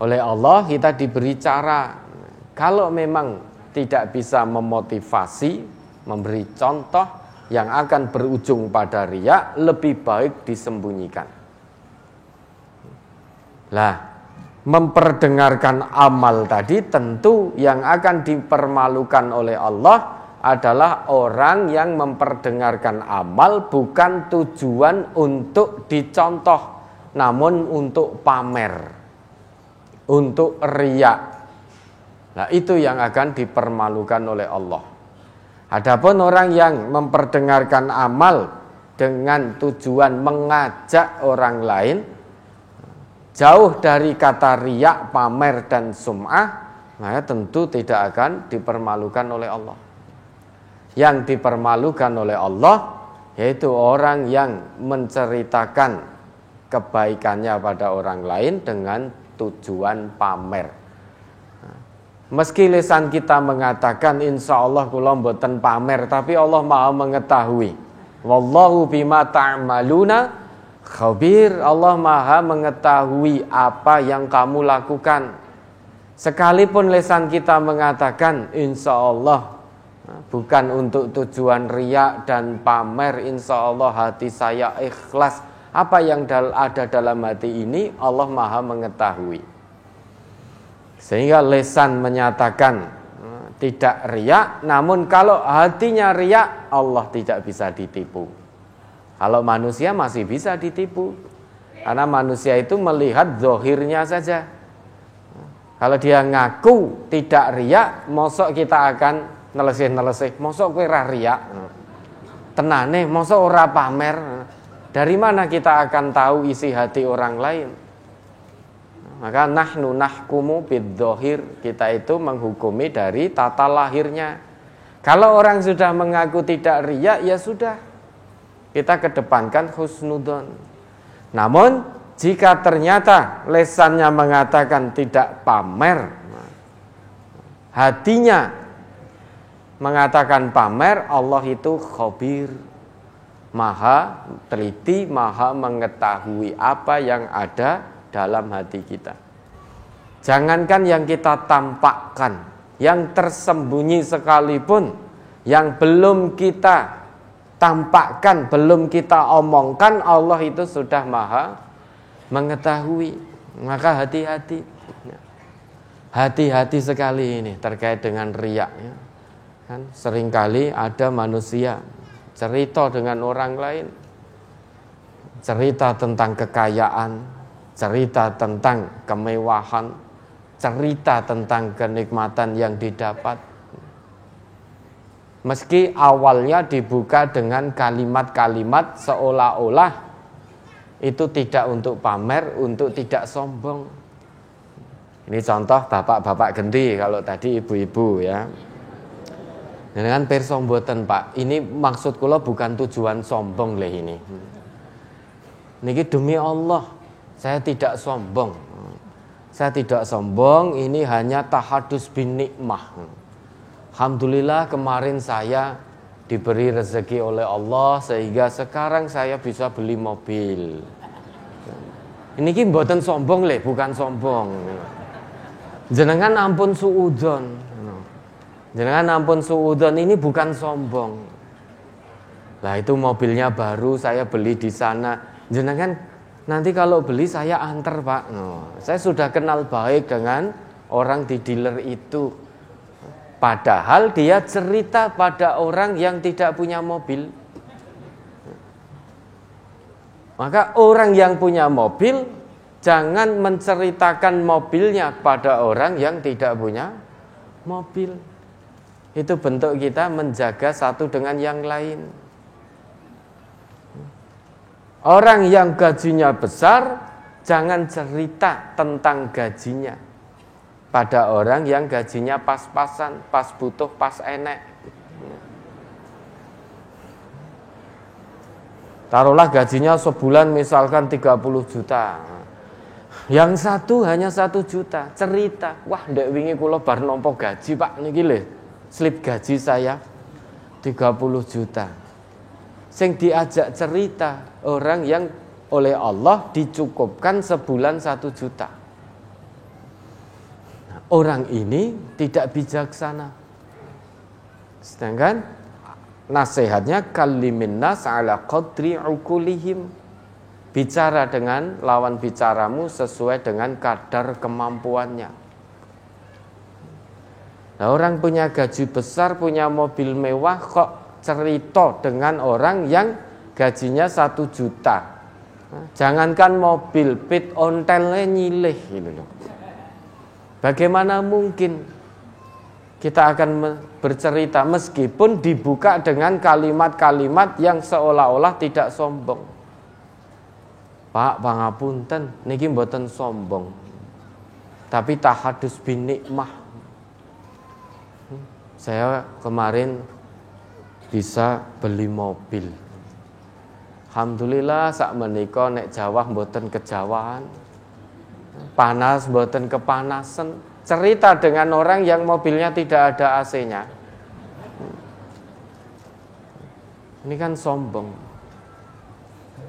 Oleh Allah kita diberi cara. Kalau memang tidak bisa memotivasi, memberi contoh yang akan berujung pada riya, lebih baik disembunyikan. Lah, memperdengarkan amal tadi tentu yang akan dipermalukan oleh Allah adalah orang yang memperdengarkan amal bukan tujuan untuk dicontoh, namun untuk pamer, untuk riya. Nah, itu yang akan dipermalukan oleh Allah. Adapun orang yang memperdengarkan amal dengan tujuan mengajak orang lain, jauh dari kata riya, pamer dan sum'ah, maka tentu tidak akan dipermalukan oleh Allah. Yang dipermalukan oleh Allah yaitu orang yang menceritakan kebaikannya pada orang lain dengan tujuan pamer. Meski lisan kita mengatakan insya Allah kula mboten pamer, tapi Allah Maha mengetahui. Wallahu bima ta'maluna khabir. Allah Maha mengetahui apa yang kamu lakukan. Sekalipun lisan kita mengatakan insya Allah bukan untuk tujuan riya dan pamer, insya Allah hati saya ikhlas. Apa yang ada dalam hati ini Allah Maha mengetahui. Sehingga lisan menyatakan tidak riya, namun kalau hatinya riya, Allah tidak bisa ditipu. Kalau manusia masih bisa ditipu, karena manusia itu melihat zahirnya saja. Kalau dia ngaku tidak riya, mosok kita akan nelesih-nelesih, mosok kowe ra riya. Tenane, mosok ora pamer. Dari mana kita akan tahu isi hati orang lain? Maka nahnu nahkumu bidzahir, kita itu menghukumi dari tata lahirnya. Kalau orang sudah mengaku tidak riya, ya sudah, kita kedepankan husnudzon. Namun jika ternyata lesannya mengatakan tidak pamer, hatinya mengatakan pamer, Allah itu khabir, maha teliti, maha mengetahui apa yang ada dalam hati kita. Jangankan yang kita tampakkan, yang tersembunyi sekalipun, yang belum kita tampakkan, belum kita omongkan, Allah itu sudah maha mengetahui. Maka hati-hati, hati-hati sekali ini terkait dengan riya. Kan seringkali ada manusia cerita dengan orang lain, cerita tentang kekayaan, cerita tentang kemewahan, cerita tentang kenikmatan yang didapat. Meski awalnya dibuka dengan kalimat-kalimat seolah-olah itu tidak untuk pamer, untuk tidak sombong. Ini contoh bapak-bapak gendi, kalau tadi ibu-ibu ya. Dengan pirsa mboten Pak, ini maksud kula bukan tujuan sombong leh ini. Niki demi Allah, saya tidak sombong. Saya tidak sombong, ini hanya tahadus bin nikmah. Alhamdulillah kemarin saya diberi rezeki oleh Allah sehingga sekarang saya bisa beli mobil. Ini ki mboten sombong leh, bukan sombong. Jenengan ampun suudzon. Jenengan ampun suudzon, ini bukan sombong. Lah itu mobilnya baru saya beli di sana. Jenengan nanti kalau beli saya antar Pak. Saya sudah kenal baik dengan orang di dealer itu. Padahal dia cerita pada orang yang tidak punya mobil. Maka orang yang punya mobil jangan menceritakan mobilnya pada orang yang tidak punya mobil. Itu bentuk kita menjaga satu dengan yang lain. Orang yang gajinya besar, jangan cerita tentang gajinya pada orang yang gajinya pas-pasan, pas butuh, pas enek. Taruhlah gajinya sebulan misalkan 30 juta. Yang satu hanya 1 juta, cerita, wah ndek wingi kula bar nampa gaji Pak niki lho. Slip gaji saya 30 juta. Sing diajak cerita orang yang oleh Allah dicukupkan sebulan 1 juta. Nah, orang ini tidak bijaksana. Sedangkan nasihatnya kallimin nas ala qadri uqulihim. Bicara dengan lawan bicaramu sesuai dengan kadar kemampuannya. Nah, orang punya gaji besar, punya mobil mewah, kok cerita dengan orang yang gajinya 1 juta. Nah, jangankan mobil, pit ontelnya nyilih gitu loh. Bagaimana mungkin kita akan bercerita meskipun dibuka dengan kalimat-kalimat yang seolah-olah tidak sombong. Pak, pangapunten, niki mboten sombong. Tapi tahadus bin nikmah. Saya kemarin bisa beli mobil. Alhamdulillah sak menika nek jawah mboten kejawaan. Panas mboten kepanasan. Cerita dengan orang yang mobilnya tidak ada AC-nya. Ini kan sombong.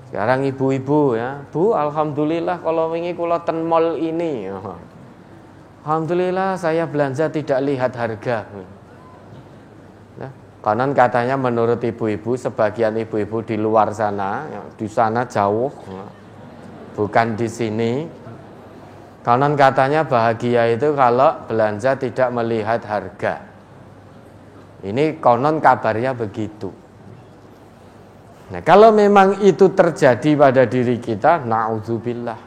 Sekarang ibu-ibu ya, Bu, alhamdulillah kalau wingi kula ten mall ini. Alhamdulillah saya belanja tidak lihat harga. Konon katanya menurut ibu-ibu, sebagian ibu-ibu di luar sana, di sana jauh, bukan di sini. Konon katanya bahagia itu kalau belanja tidak melihat harga. Ini konon kabarnya begitu. Nah, kalau memang itu terjadi pada diri kita, na'udzubillah,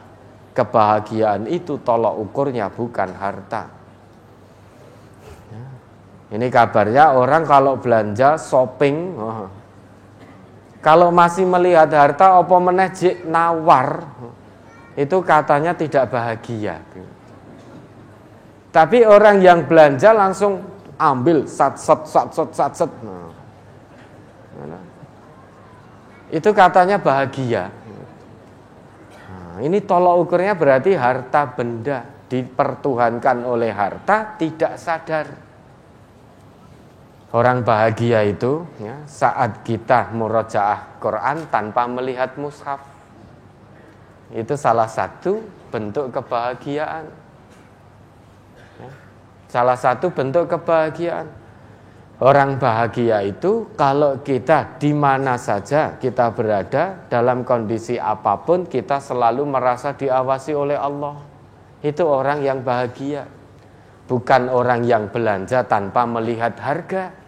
kebahagiaan itu tolak ukurnya bukan harta. Ini kabarnya orang kalau belanja shopping, kalau masih melihat harta apa meneh jek nawar, itu katanya tidak bahagia. Tapi orang yang belanja langsung ambil sat. Itu katanya bahagia. Nah, ini tolak ukurnya berarti harta benda dipertuhankan oleh harta tidak sadar. Orang bahagia itu ya, saat kita murojaah Quran tanpa melihat mushaf. Itu salah satu bentuk kebahagiaan. Ya, salah satu bentuk kebahagiaan. Orang bahagia itu kalau kita di mana saja kita berada, dalam kondisi apapun kita selalu merasa diawasi oleh Allah. Itu orang yang bahagia. Bukan orang yang belanja tanpa melihat harga.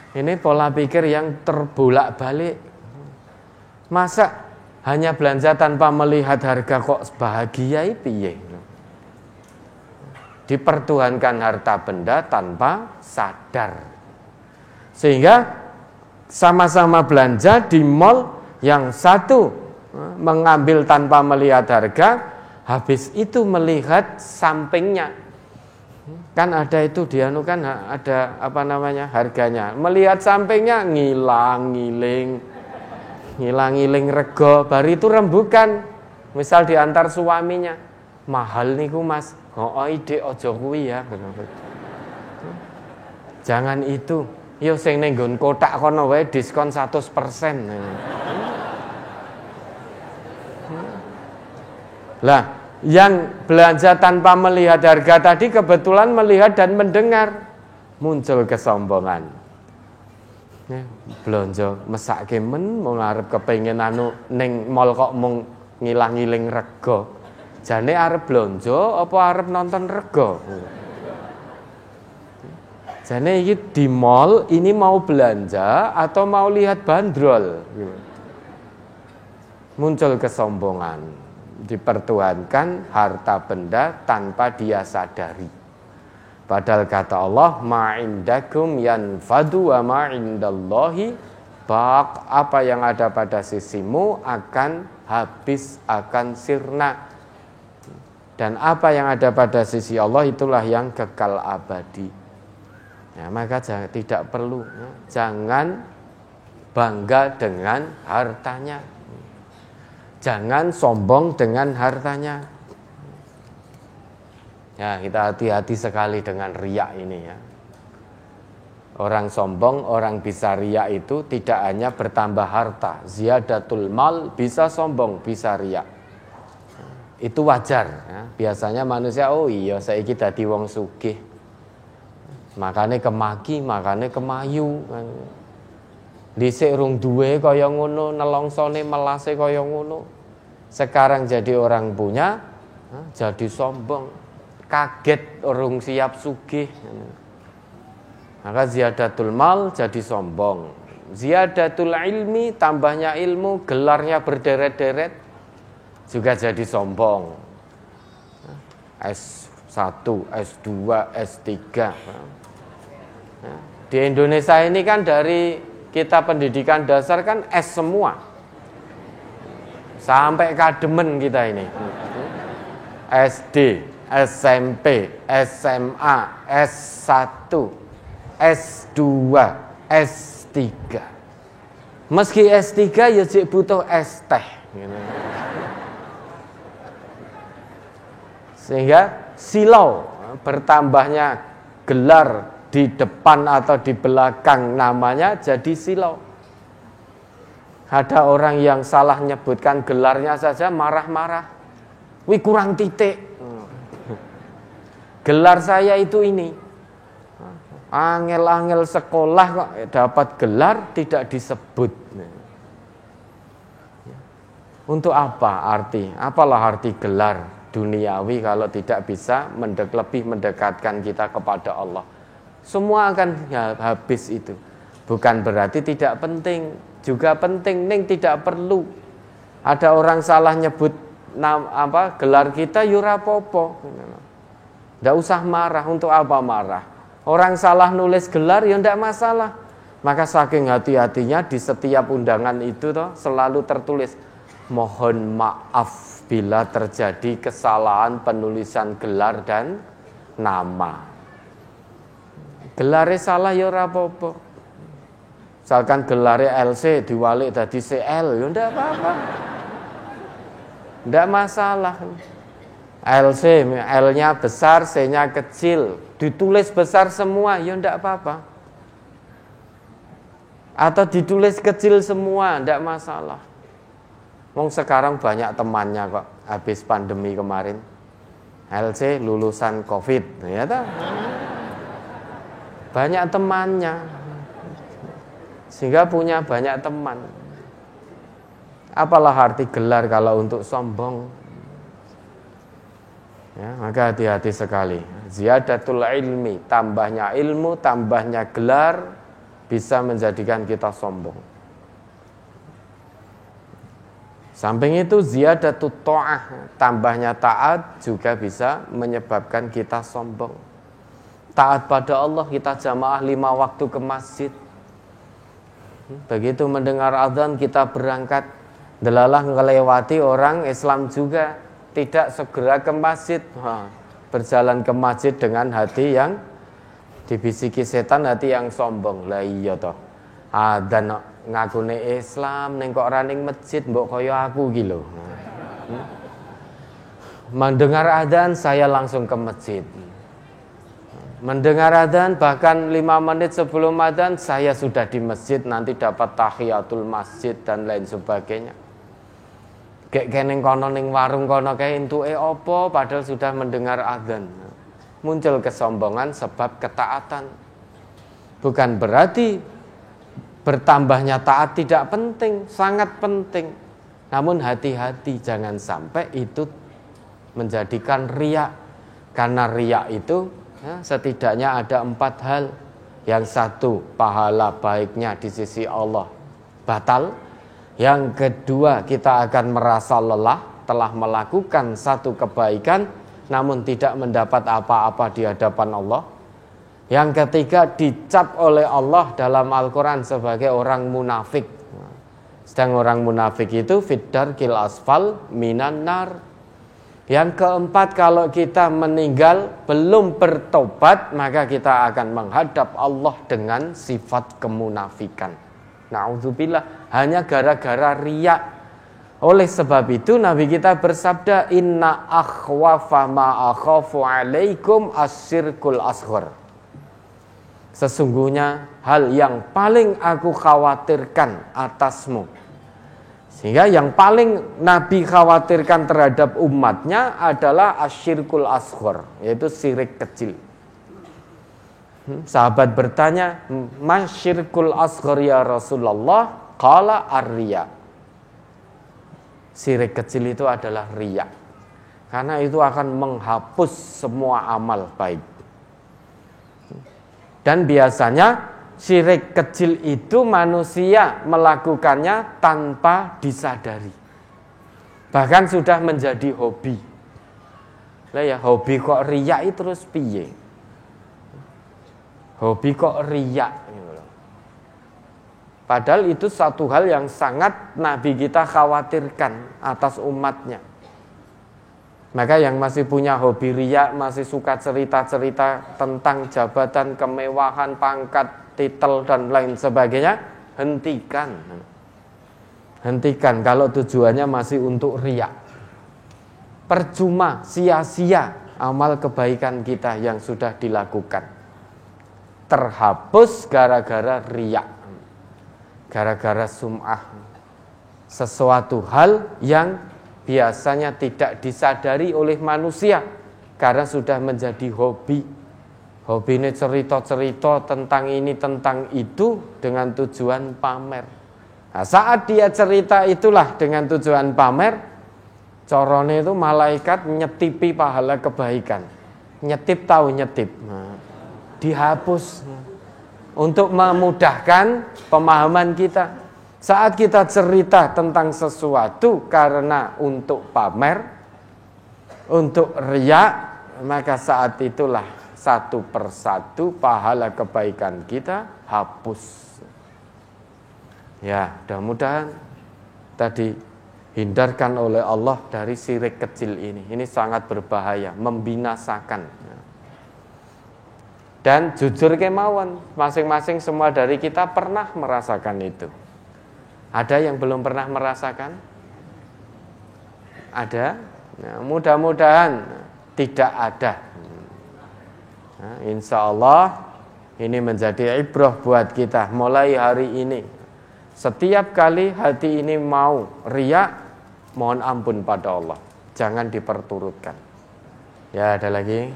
Ini pola pikir yang terbolak-balik. Masa hanya belanja tanpa melihat harga kok bahagia piye? Dipertuhankan harta benda tanpa sadar. Sehingga sama-sama belanja di mall, yang satu mengambil tanpa melihat harga, habis itu melihat sampingnya. Kan ada itu kan ada apa namanya harganya. Melihat sampingnya ngilang-ngiling rego, bari itu rembukan. Misal diantar suaminya, mahal niku Mas. Oh ide ojo kuwi ya. Jangan itu. Yo sing ning nggon kotak kono wae diskon 100%. Lah, yang belanja tanpa melihat harga tadi kebetulan melihat dan mendengar, muncul kesombongan. Belanja mesake men mau ngarep kepengin anu ning mall kok mung ngilang-ngiling rego. Jane arep belanja apa arep nonton rego? Jane iki di mall ini mau belanja atau mau lihat bandrol? Muncul kesombongan, dipertuhankan harta benda tanpa dia sadari. Padahal kata Allah, ma'indakum yanfadu wa ma'indallahi baq. Apa yang ada pada sisimu akan habis, akan sirna. Dan apa yang ada pada sisi Allah itulah yang kekal abadi. Ya, maka tidak perlu, jangan bangga dengan hartanya. Jangan sombong dengan hartanya. Ya, kita hati-hati sekali dengan riya ini ya. Orang sombong, orang bisa riya itu tidak hanya bertambah harta. Ziyadatul mal bisa sombong, bisa riya. Itu wajar ya. Biasanya manusia, oh iya saiki dadi wong sugih. Makane kemaki, makane kemayu. Dhisik rung duwe kaya ngono, nelongsone melase kaya ngono. Sekarang jadi orang punya, jadi sombong. Kaget rung siap sugih. Maka ziyadatul mal jadi sombong. Ziyadatul ilmi, tambahnya ilmu, gelarnya berderet-deret, juga jadi sombong. S1, S2, S3. Di Indonesia ini kan dari kita pendidikan dasar kan S semua. Sampai kademen kita ini. SD, SMP, SMA, S1, S2, S3. Meski S3 ya cek butuh S teh. Sehingga silau, bertambahnya gelar di depan atau di belakang namanya jadi silau. Ada orang yang salah nyebutkan gelarnya saja marah-marah. Wih kurang titik. Gelar saya itu ini. Angel-angel sekolah kok dapat gelar tidak disebut. Untuk apa arti? Apalah arti gelar duniawi kalau tidak bisa lebih mendekatkan kita kepada Allah. Semua akan habis itu. Bukan berarti tidak penting, juga penting, ning tidak perlu. Ada orang salah nyebut gelar kita, yura popo. Nggak usah marah. Untuk apa marah? Orang salah nulis gelar ya ndak masalah. Maka saking hati-hatinya di setiap undangan itu selalu tertulis mohon maaf bila terjadi kesalahan penulisan gelar dan nama. Gelare salah ya ora apa-apa. Misalkan gelare LC diwalik dadi CL ya ndak apa-apa. Ndak masalah. LC, L-nya besar, C-nya kecil, ditulis besar semua ya ndak apa-apa. Atau ditulis kecil semua, ndak masalah. Wong sekarang banyak temannya kok habis pandemi kemarin. LC lulusan Covid, ya toh? Banyak temannya, sehingga punya banyak teman. Apalah arti gelar kalau untuk sombong? Ya, maka hati-hati sekali. Ziyadatul ilmi, tambahnya ilmu, tambahnya gelar bisa menjadikan kita sombong. Samping itu ziyadatut ta'ah, tambahnya taat juga bisa menyebabkan kita sombong. Taat pada Allah, kita jamaah 5 waktu ke masjid. Begitu mendengar azan kita berangkat. Delalah melewati orang Islam juga tidak segera ke masjid. Berjalan ke masjid dengan hati yang dibisiki setan, hati yang sombong. Lah iya toh. Adzan ngakune Islam ning kok ora ning masjid mbok kaya aku iki lho. Mendengar adzan saya langsung ke masjid. Mendengar adzan bahkan 5 menit sebelum adzan saya sudah di masjid, nanti dapat tahiyatul masjid dan lain sebagainya. Kayak keneng kono ning warung kono kae entuke apa padahal sudah mendengar adzan. Muncul kesombongan sebab ketaatan. Bukan berarti bertambahnya taat tidak penting, sangat penting. Namun hati-hati jangan sampai itu menjadikan riya. Karena riya itu setidaknya ada 4 hal. Yang satu, pahala baiknya di sisi Allah batal. Yang kedua, kita akan merasa lelah telah melakukan satu kebaikan namun tidak mendapat apa-apa di hadapan Allah. Yang ketiga, dicap oleh Allah dalam Al-Quran sebagai orang munafik. Sedang orang munafik itu fiddarkil asfal minan nar. Yang keempat, kalau kita meninggal belum bertobat, maka kita akan menghadap Allah dengan sifat kemunafikan. Na'udzubillah, hanya gara-gara riya. Oleh sebab itu Nabi kita bersabda, inna akhwafa ma akhafu alaikum asyirkul asghar. Sesungguhnya hal yang paling aku khawatirkan atasmu. Sehingga yang paling Nabi khawatirkan terhadap umatnya adalah asyirkul asghar, yaitu syirik kecil. Sahabat bertanya, masyirkul asghar ya Rasulullah? Qala ar-riya. Syirik kecil itu adalah riya. Karena itu akan menghapus semua amal baik. Dan biasanya syirik kecil itu manusia melakukannya tanpa disadari. Bahkan sudah menjadi hobi. Lah ya, hobi kok riya itu terus piye? Hobi kok riya gitu loh. Padahal itu satu hal yang sangat Nabi kita khawatirkan atas umatnya. Maka yang masih punya hobi riya, masih suka cerita-cerita tentang jabatan, kemewahan, pangkat, titel dan lain sebagainya, hentikan. Hentikan kalau tujuannya masih untuk riya. Percuma, sia-sia amal kebaikan kita yang sudah dilakukan. Terhapus gara-gara riya, gara-gara sum'ah. Sesuatu hal yang biasanya tidak disadari oleh manusia karena sudah menjadi hobi. Hobi ini cerita-cerita tentang ini, tentang itu dengan tujuan pamer. Nah, saat dia cerita itulah dengan tujuan pamer, corone itu malaikat nyetipi pahala kebaikan. Nyetip tahu nyetip. Nah, dihapus untuk memudahkan pemahaman kita. Saat kita cerita tentang sesuatu karena untuk pamer, untuk riya, maka saat itulah satu persatu pahala kebaikan kita hapus. Ya, mudah-mudahan tadi hindarkan oleh Allah dari syirik kecil ini. Ini sangat berbahaya, membinasakan. Dan jujur kemauan, masing-masing semua dari kita pernah merasakan itu. Ada yang belum pernah merasakan? Ada? Nah, mudah-mudahan tidak ada. Nah, insya Allah ini menjadi ibrah buat kita mulai hari ini. Setiap kali hati ini mau riya, mohon ampun pada Allah. Jangan diperturutkan. Ya, ada lagi.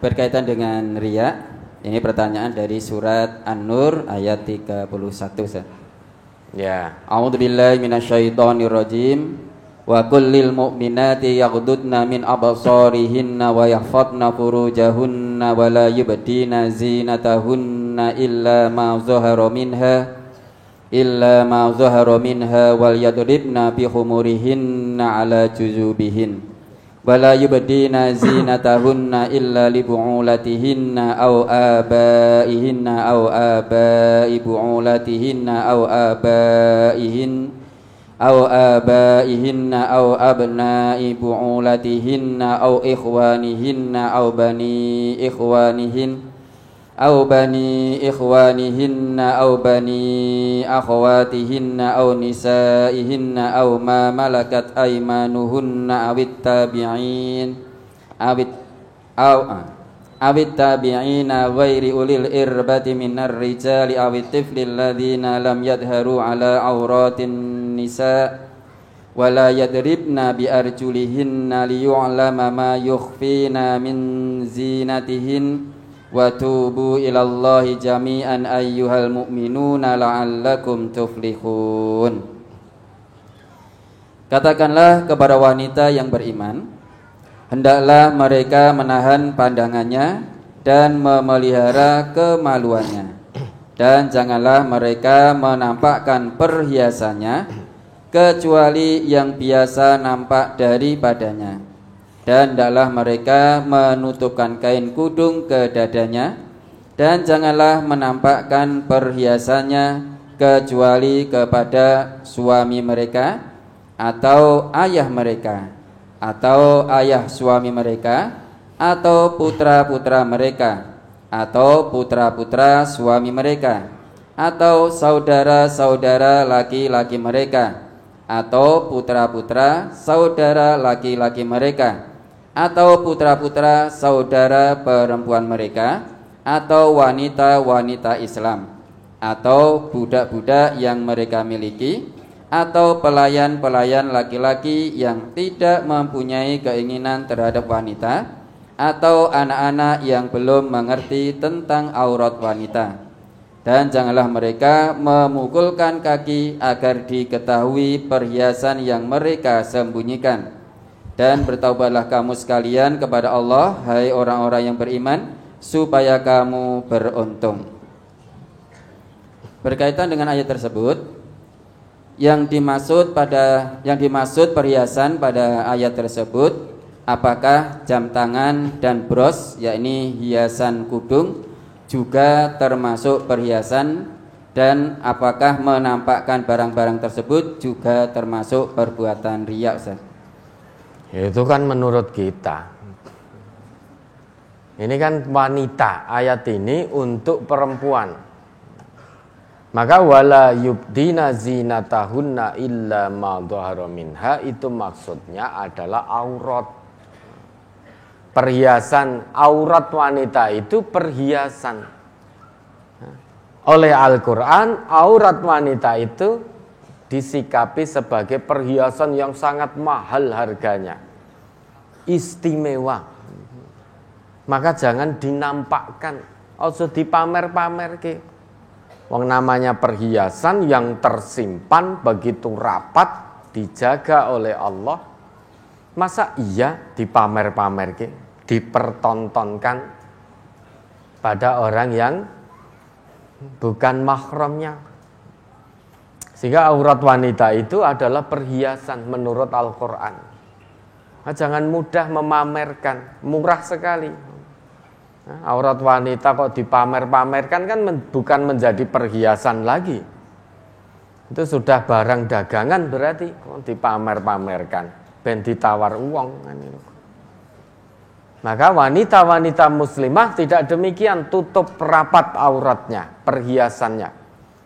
Berkaitan dengan riya, ini pertanyaan dari surat An-Nur ayat 31. Ya. A'udzubillahi minasyaitonirrajim. Wa kullil mu'minati yaghdudna min absarihinna wa yahfadna furujahunna wa la yubdina zinatahunna illa ma zahara minha wal yadribna bi khumurihinna ala juzubihin wa la yubdina zinatahunna illa li bu'ulatihinna aw abaihinna aw abai bu'ulatihinna aw abaihinna aw abna'i bu'ulatihinna aw ikhwanihinna aw bani ikhwanihinna aw bani akhwatihinna aw nisaihinna aw ma malakat aymanuhunna awit tabi'ina ghairi ulil irbati minar rijali awit tiflil ladzina lam yadharu ala auratin nisa wala yadribna bi arjulihinna liyu'lama ma yukhfina min zinatihin wa tubu ilallahi jami'an ayyuhal mu'minuna la'allakum tuflihun. Katakanlah kepada wanita yang beriman, hendaklah mereka menahan pandangannya dan memelihara kemaluannya, dan janganlah mereka menampakkan perhiasannya kecuali yang biasa nampak daripadanya. Dan hendaklah mereka menutupkan kain kudung ke dadanya, dan janganlah menampakkan perhiasannya kecuali kepada suami mereka atau ayah mereka atau ayah suami mereka atau putra-putra mereka atau putra-putra suami mereka atau saudara-saudara laki-laki mereka atau putra-putra saudara laki-laki mereka atau putra-putra saudara perempuan mereka atau wanita-wanita Islam atau budak-budak yang mereka miliki atau pelayan-pelayan laki-laki yang tidak mempunyai keinginan terhadap wanita atau anak-anak yang belum mengerti tentang aurat wanita. Dan janganlah mereka memukulkan kaki agar diketahui perhiasan yang mereka sembunyikan. Dan bertaubatlah kamu sekalian kepada Allah, hai orang-orang yang beriman, supaya kamu beruntung. Berkaitan dengan ayat tersebut, yang dimaksud perhiasan pada ayat tersebut, apakah jam tangan dan bros, yakni hiasan kudung, juga termasuk perhiasan, dan apakah menampakkan barang-barang tersebut juga termasuk perbuatan riya, Ustaz? Itu kan menurut kita. Ini kan wanita, ayat ini untuk perempuan. Maka wala yubdina zinatahunna illa ma dhahara minha, itu maksudnya adalah aurat. Perhiasan aurat wanita itu perhiasan. Oleh Al-Quran, aurat wanita itu disikapi sebagai perhiasan yang sangat mahal harganya, istimewa. Maka jangan dinampakkan, ojo dipamer-pamer ke. Wong namanya perhiasan yang tersimpan begitu rapat, dijaga oleh Allah. Masa iya dipamer-pamer ke, dipertontonkan? pada orang yang bukan mahramnya. Sehingga aurat wanita itu adalah perhiasan menurut Al-Quran. Nah, jangan mudah memamerkan, murah sekali. Nah, aurat wanita kok dipamer-pamerkan kan bukan menjadi perhiasan lagi. Itu sudah barang dagangan berarti kok dipamer-pamerkan, ben ditawar uang kan itu. Maka wanita-wanita muslimah tidak demikian, tutup rapat auratnya, perhiasannya.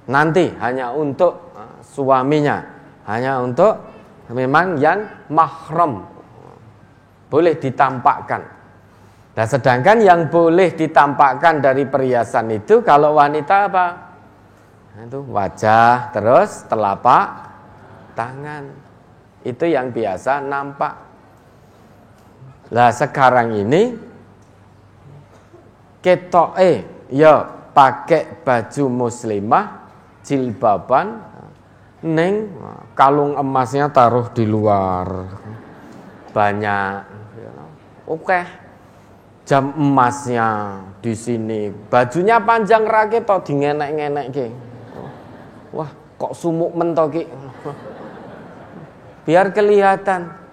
Nanti hanya untuk suaminya, hanya untuk memang yang mahram, boleh ditampakkan. Nah, sedangkan yang boleh ditampakkan dari perhiasan itu kalau wanita apa? Nah, itu wajah, terus telapak tangan. Itu yang biasa nampak. Lah sekarang ini ketoke ya pakai baju muslimah jilbaban neng kalung emasnya taruh di luar banyak, oke, jam emasnya di sini, bajunya panjang rake tau dingenek-ngenek ke, wah kok sumuk mentoki, biar kelihatan.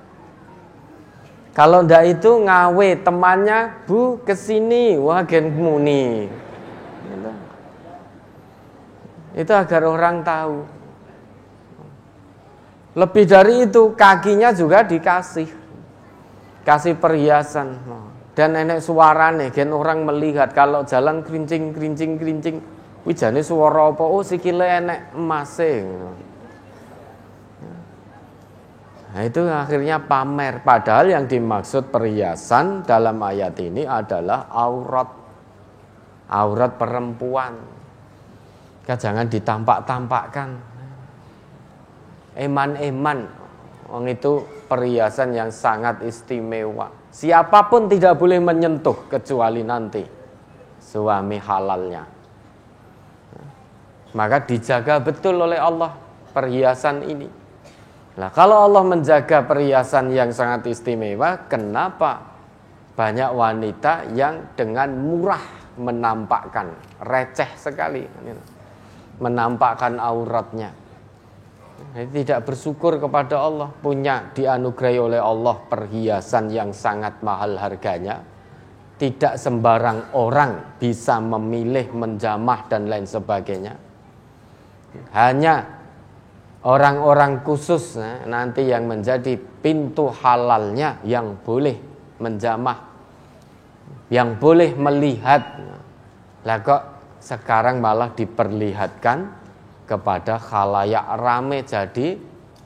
Kalau ndak itu ngawe temannya, Bu kesini, wah gen muni. Itu agar orang tahu. Lebih dari itu kakinya juga dikasih, kasih perhiasan. Dan enek suarane, gen orang melihat kalau jalan kerincing. Wijane suara apa? Oh sikile enek emase. Nah, itu akhirnya pamer. Padahal yang dimaksud perhiasan dalam ayat ini adalah aurat perempuan. Jangan ditampak-tampakkan. Eman-eman, itu perhiasan yang sangat istimewa. Siapapun tidak boleh menyentuh kecuali nanti suami halalnya. Maka dijaga betul oleh Allah perhiasan ini. Nah, kalau Allah menjaga perhiasan yang sangat istimewa, kenapa banyak wanita yang dengan murah menampakkan, receh sekali, menampakkan auratnya. Tidak bersyukur kepada Allah, punya dianugerahi oleh Allah perhiasan yang sangat mahal harganya. Tidak sembarang orang bisa memilih, menjamah dan lain sebagainya. Hanya orang-orang khusus nanti yang menjadi pintu halalnya yang boleh menjamah, yang boleh melihat. Lah kok sekarang malah diperlihatkan kepada khalayak rame jadi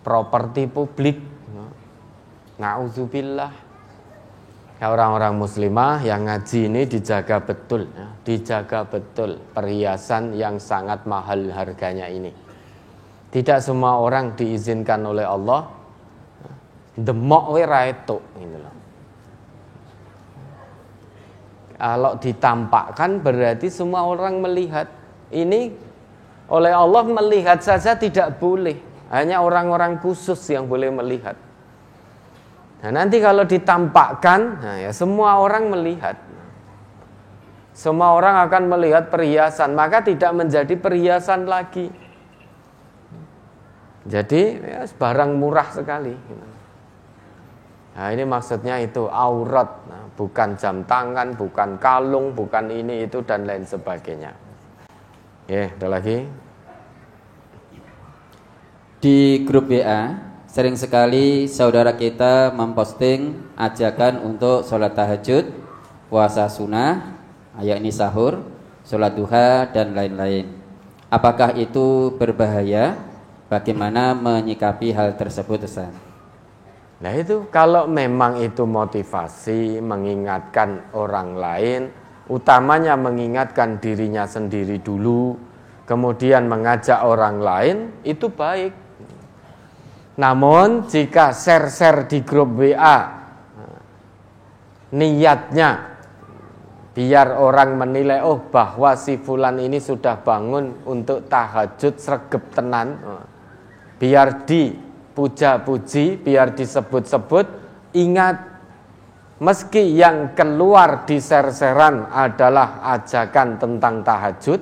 properti publik. Na'udzubillah. Orang-orang muslimah yang ngaji ini dijaga betul, dijaga betul perhiasan yang sangat mahal harganya ini. Tidak semua orang diizinkan oleh Allah demok we ra etuk gitu loh. Kalau ditampakkan berarti semua orang melihat. Ini oleh Allah melihat saja tidak boleh. Hanya orang-orang khusus yang boleh melihat. Nah, nanti kalau ditampakkan, nah ya semua orang melihat. Semua orang akan melihat perhiasan, maka tidak menjadi perhiasan lagi. Jadi ya, barang murah sekali. Nah, ini maksudnya itu aurat, nah, bukan jam tangan, bukan kalung, bukan ini itu dan lain sebagainya. Ya, ada lagi. Di grup WA sering sekali saudara kita memposting ajakan untuk sholat tahajud, puasa sunnah, yakni sahur, sholat duha dan lain-lain. Apakah itu berbahaya? Bagaimana menyikapi hal tersebut, Ustaz? Nah itu kalau memang itu motivasi mengingatkan orang lain, utamanya mengingatkan dirinya sendiri dulu, kemudian mengajak orang lain, itu baik. Namun jika share-share di grup WA niatnya biar orang menilai bahwa si fulan ini sudah bangun untuk tahajud sregep tenan, biar dipuja-puji, biar disebut-sebut, ingat meski yang keluar di ser-seran adalah ajakan tentang tahajud,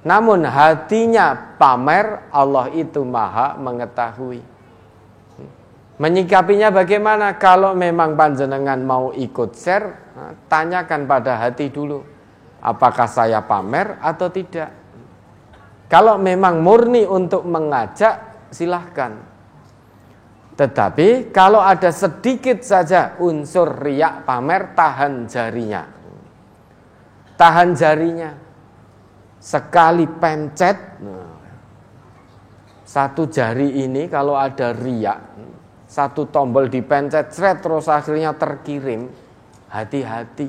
namun hatinya pamer, Allah itu maha mengetahui. Menyikapinya bagaimana? Kalau memang panjenengan mau ikut share, tanyakan pada hati dulu, apakah saya pamer atau tidak. Kalau memang murni untuk mengajak, silahkan. Tetapi kalau ada sedikit saja unsur riak pamer, tahan jarinya. Tahan jarinya. Sekali pencet, satu jari ini kalau ada riak, satu tombol dipencet, terus akhirnya terkirim, hati-hati.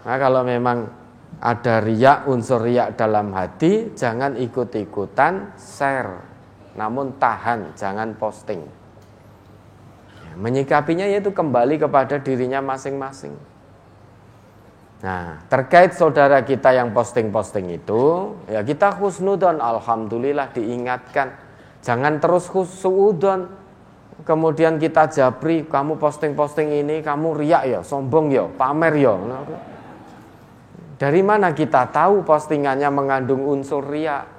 Nah, kalau memang ada riak, unsur riak dalam hati, jangan ikut-ikutan share, namun tahan, jangan posting. Menyikapinya yaitu kembali kepada dirinya masing-masing. Nah, terkait saudara kita yang posting-posting itu, ya kita husnudon, alhamdulillah diingatkan. Jangan terus suudon, kemudian kita jabri, kamu posting-posting ini, kamu riak ya, sombong ya, pamer ya. Dari mana kita tahu postingannya mengandung unsur riak?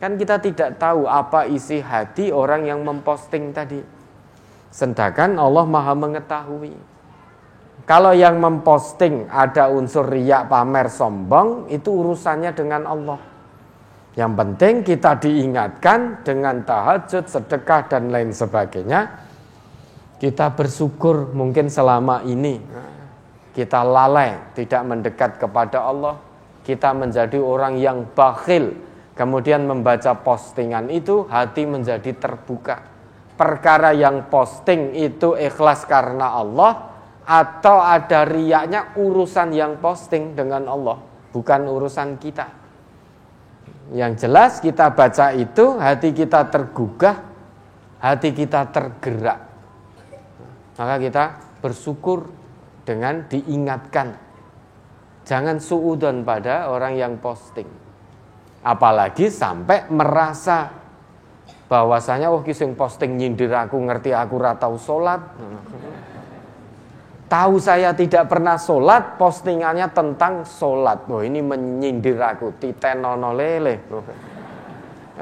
Kan kita tidak tahu apa isi hati orang yang memposting tadi. Sedangkan Allah maha mengetahui. Kalau yang memposting ada unsur riak, pamer, sombong, itu urusannya dengan Allah. Yang penting kita diingatkan dengan tahajud, sedekah, dan lain sebagainya. Kita bersyukur mungkin selama ini kita lalai, tidak mendekat kepada Allah. Kita menjadi orang yang bakhil. Kemudian membaca postingan itu, hati menjadi terbuka. Perkara yang posting itu ikhlas karena Allah, atau ada riyaknya, urusan yang posting dengan Allah, bukan urusan kita. Yang jelas kita baca itu, hati kita tergugah, hati kita tergerak. Maka kita bersyukur dengan diingatkan. Jangan suudon pada orang yang posting. Apalagi sampai merasa bahwasanya kisah posting nyindir aku, ngerti aku ratau sholat. Tahu saya tidak pernah sholat, postingannya tentang sholat. Ini menyindir aku, titenono lele.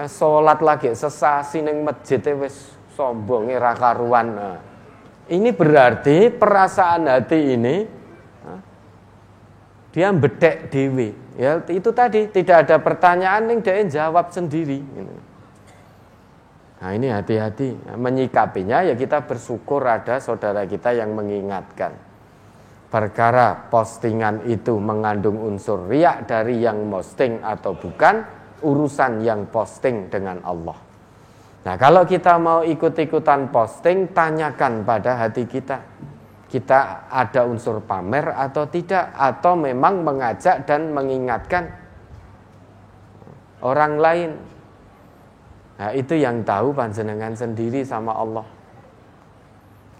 Sholat lagi sesasi ning masjid wis sombonge ra karuan. Ini berarti perasaan hati ini dia bedek dewe. Ya itu tadi, tidak ada pertanyaan yang dia jawab sendiri. Nah ini hati-hati, menyikapinya ya kita bersyukur ada saudara kita yang mengingatkan. Perkara postingan itu mengandung unsur riak dari yang posting atau bukan, urusan yang posting dengan Allah. Nah kalau kita mau ikut-ikutan posting, tanyakan pada hati kita. Kita ada unsur pamer atau tidak, atau memang mengajak dan mengingatkan orang lain. Nah itu yang tahu panjenengan sendiri sama Allah.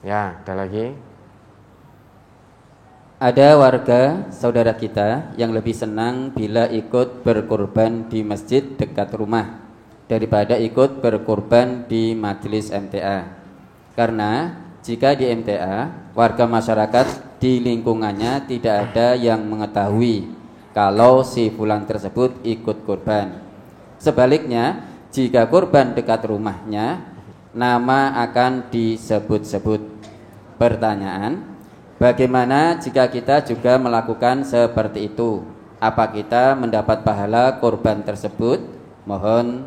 Ya, ada lagi. Ada warga saudara kita yang lebih senang bila ikut berkurban di masjid dekat rumah daripada ikut berkurban di majelis MTA. Karena jika di MTA, warga masyarakat di lingkungannya tidak ada yang mengetahui kalau si fulan tersebut ikut kurban. Sebaliknya, jika kurban dekat rumahnya, nama akan disebut-sebut. Pertanyaan, bagaimana jika kita juga melakukan seperti itu? Apa kita mendapat pahala kurban tersebut? Mohon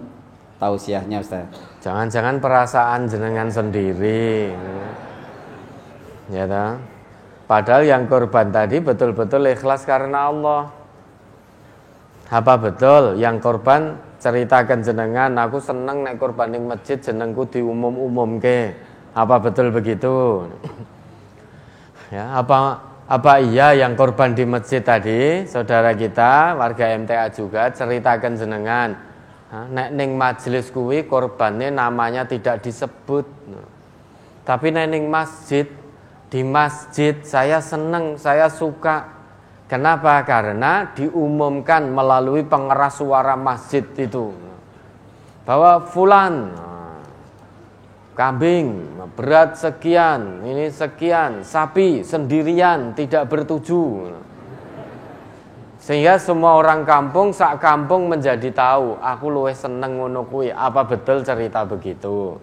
tausiahnya, Ustaz. Jangan-jangan perasaan jenengan sendiri. Ya toh? Padahal yang kurban tadi betul-betul ikhlas karena Allah. Apa betul yang kurban ceritakan jenengan, aku seneng nek kurban ning masjid jenengku diumum-umumke. Apa betul begitu? Ya, apa iya yang kurban di masjid tadi, saudara kita warga MTA juga ceritakan jenengan. Nek ning majelis kuwi kurbannya namanya tidak disebut. Tapi nek ning masjid, di masjid saya seneng, saya suka. Kenapa? Karena diumumkan melalui pengeras suara masjid itu bahwa fulan kambing berat sekian, ini sekian, sapi sendirian tidak bertuju. Sehingga semua orang kampung, sak kampung menjadi tahu, aku luwih seneng ngono kuwi. Apa betul cerita begitu?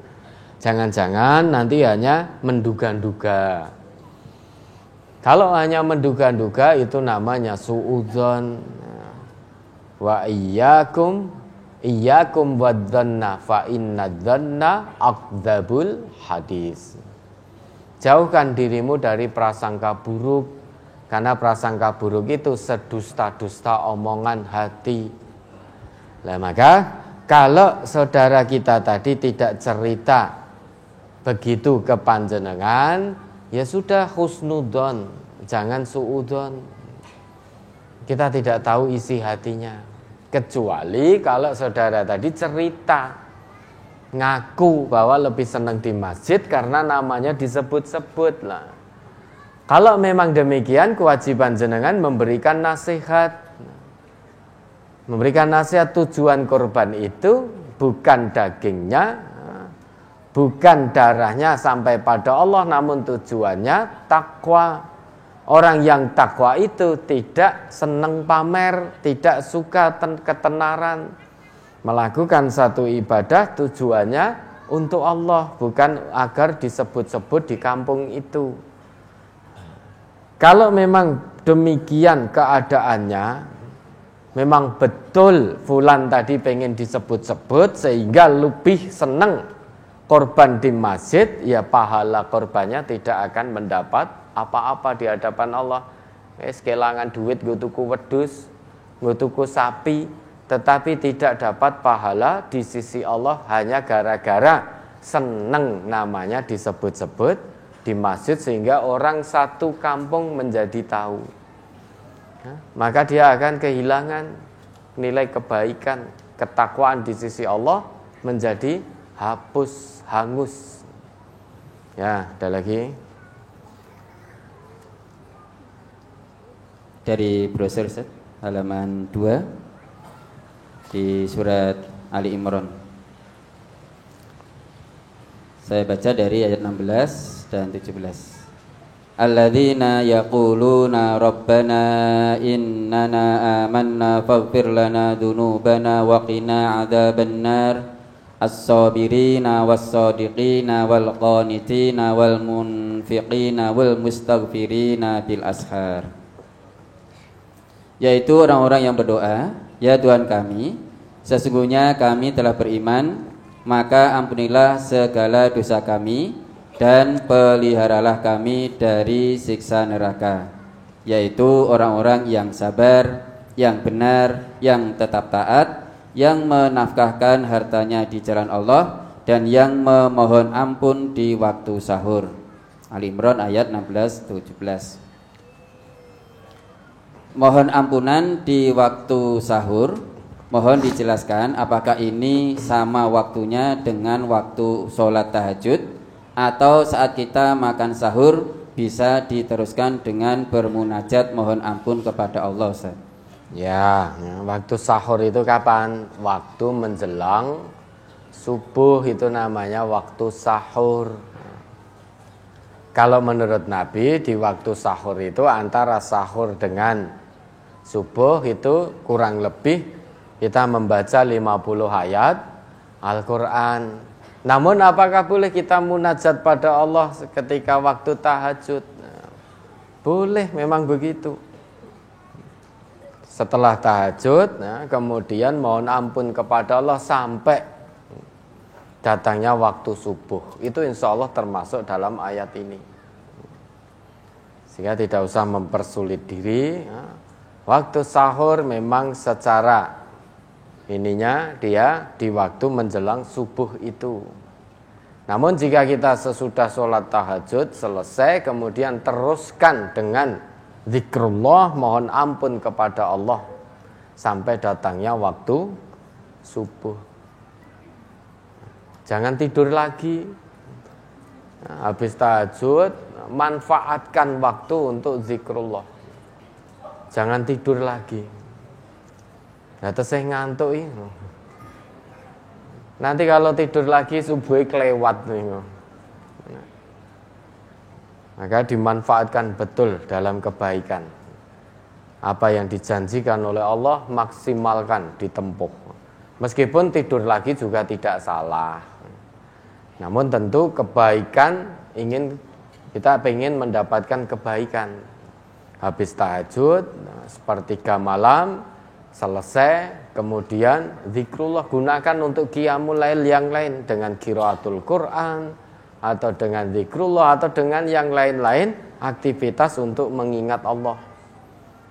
Jangan-jangan nanti hanya menduga-duga. Kalau hanya menduga-duga itu namanya suudzon. Wa iyyakum wadzanna fa inna dzanna akdzabul hadis. Jauhkan dirimu dari prasangka buruk, karena prasangka buruk itu sedusta-dusta omongan hati. Lah maka kalau saudara kita tadi tidak cerita begitu ke panjenengan, ya sudah husnudzon, jangan suudzon. Kita tidak tahu isi hatinya. Kecuali kalau saudara tadi cerita, ngaku bahwa lebih senang di masjid karena namanya disebut-sebut lah. Kalau memang demikian, kewajiban jenengan memberikan nasihat. Memberikan nasihat, tujuan korban itu bukan dagingnya, bukan darahnya sampai pada Allah, namun tujuannya takwa. Orang yang takwa itu tidak senang pamer, tidak suka ketenaran. Melakukan satu ibadah tujuannya untuk Allah, bukan agar disebut-sebut di kampung itu. Kalau memang demikian keadaannya, memang betul fulan tadi pengen disebut-sebut sehingga lebih senang korban di masjid, ya pahala korbannya tidak akan mendapat apa-apa di hadapan Allah. Kehilangan duit nggo tuku wedhus, nggo tuku sapi, tetapi tidak dapat pahala di sisi Allah hanya gara-gara seneng namanya disebut-sebut di masjid sehingga orang satu kampung menjadi tahu. Maka dia akan kehilangan nilai kebaikan, ketakwaan di sisi Allah menjadi hapus, hangus. Ya, ada lagi. Dari brosur halaman 2 di surat Ali Imran. Saya baca dari ayat 16 dan 17. Alladzina yaquluna rabbana innana amanna faghfir lana dzunubana wa qina adzabannar as-sabirina was-sadiqina wal qanitina wal munfiqina wal mustaghfirina bil ashar. Yaitu orang-orang yang berdoa, ya Tuhan kami, sesungguhnya kami telah beriman, maka ampunilah segala dosa kami dan peliharalah kami dari siksa neraka. Yaitu orang-orang yang sabar, yang benar, yang tetap taat, yang menafkahkan hartanya di jalan Allah, dan yang memohon ampun di waktu sahur. Ali Imran ayat 16-17. Mohon ampunan di waktu sahur, mohon dijelaskan apakah ini sama waktunya dengan waktu sholat tahajud, atau saat kita makan sahur bisa diteruskan dengan bermunajat mohon ampun kepada Allah, Ustaz. Ya, waktu sahur itu kapan? Waktu menjelang subuh itu namanya waktu sahur. Kalau menurut Nabi di waktu sahur itu antara sahur dengan subuh itu kurang lebih kita membaca 50 ayat Al-Quran. Namun apakah boleh kita munajat pada Allah ketika waktu tahajud? Boleh, memang begitu. Setelah tahajud, kemudian mohon ampun kepada Allah sampai datangnya waktu subuh. Itu insya Allah termasuk dalam ayat ini. Sehingga tidak usah mempersulit diri. Waktu sahur memang secara ininya dia di waktu menjelang subuh itu. Namun jika kita sesudah sholat tahajud selesai kemudian teruskan dengan zikrullah, mohon ampun kepada Allah sampai datangnya waktu subuh. Jangan tidur lagi. Habis tahajud manfaatkan waktu untuk zikrullah. Jangan tidur lagi. Nah, terus saya ngantuk ini. Nanti kalau tidur lagi subuh kelewat nih. Maka dimanfaatkan betul dalam kebaikan. Apa yang dijanjikan oleh Allah maksimalkan ditempuh. Meskipun tidur lagi juga tidak salah. Namun tentu kebaikan kita ingin mendapatkan kebaikan. Habis tahajud, sepertiga malam selesai, kemudian zikrullah gunakan untuk qiyamul lail yang lain dengan qiraatul Quran atau dengan zikrullah atau dengan yang lain-lain aktivitas untuk mengingat Allah.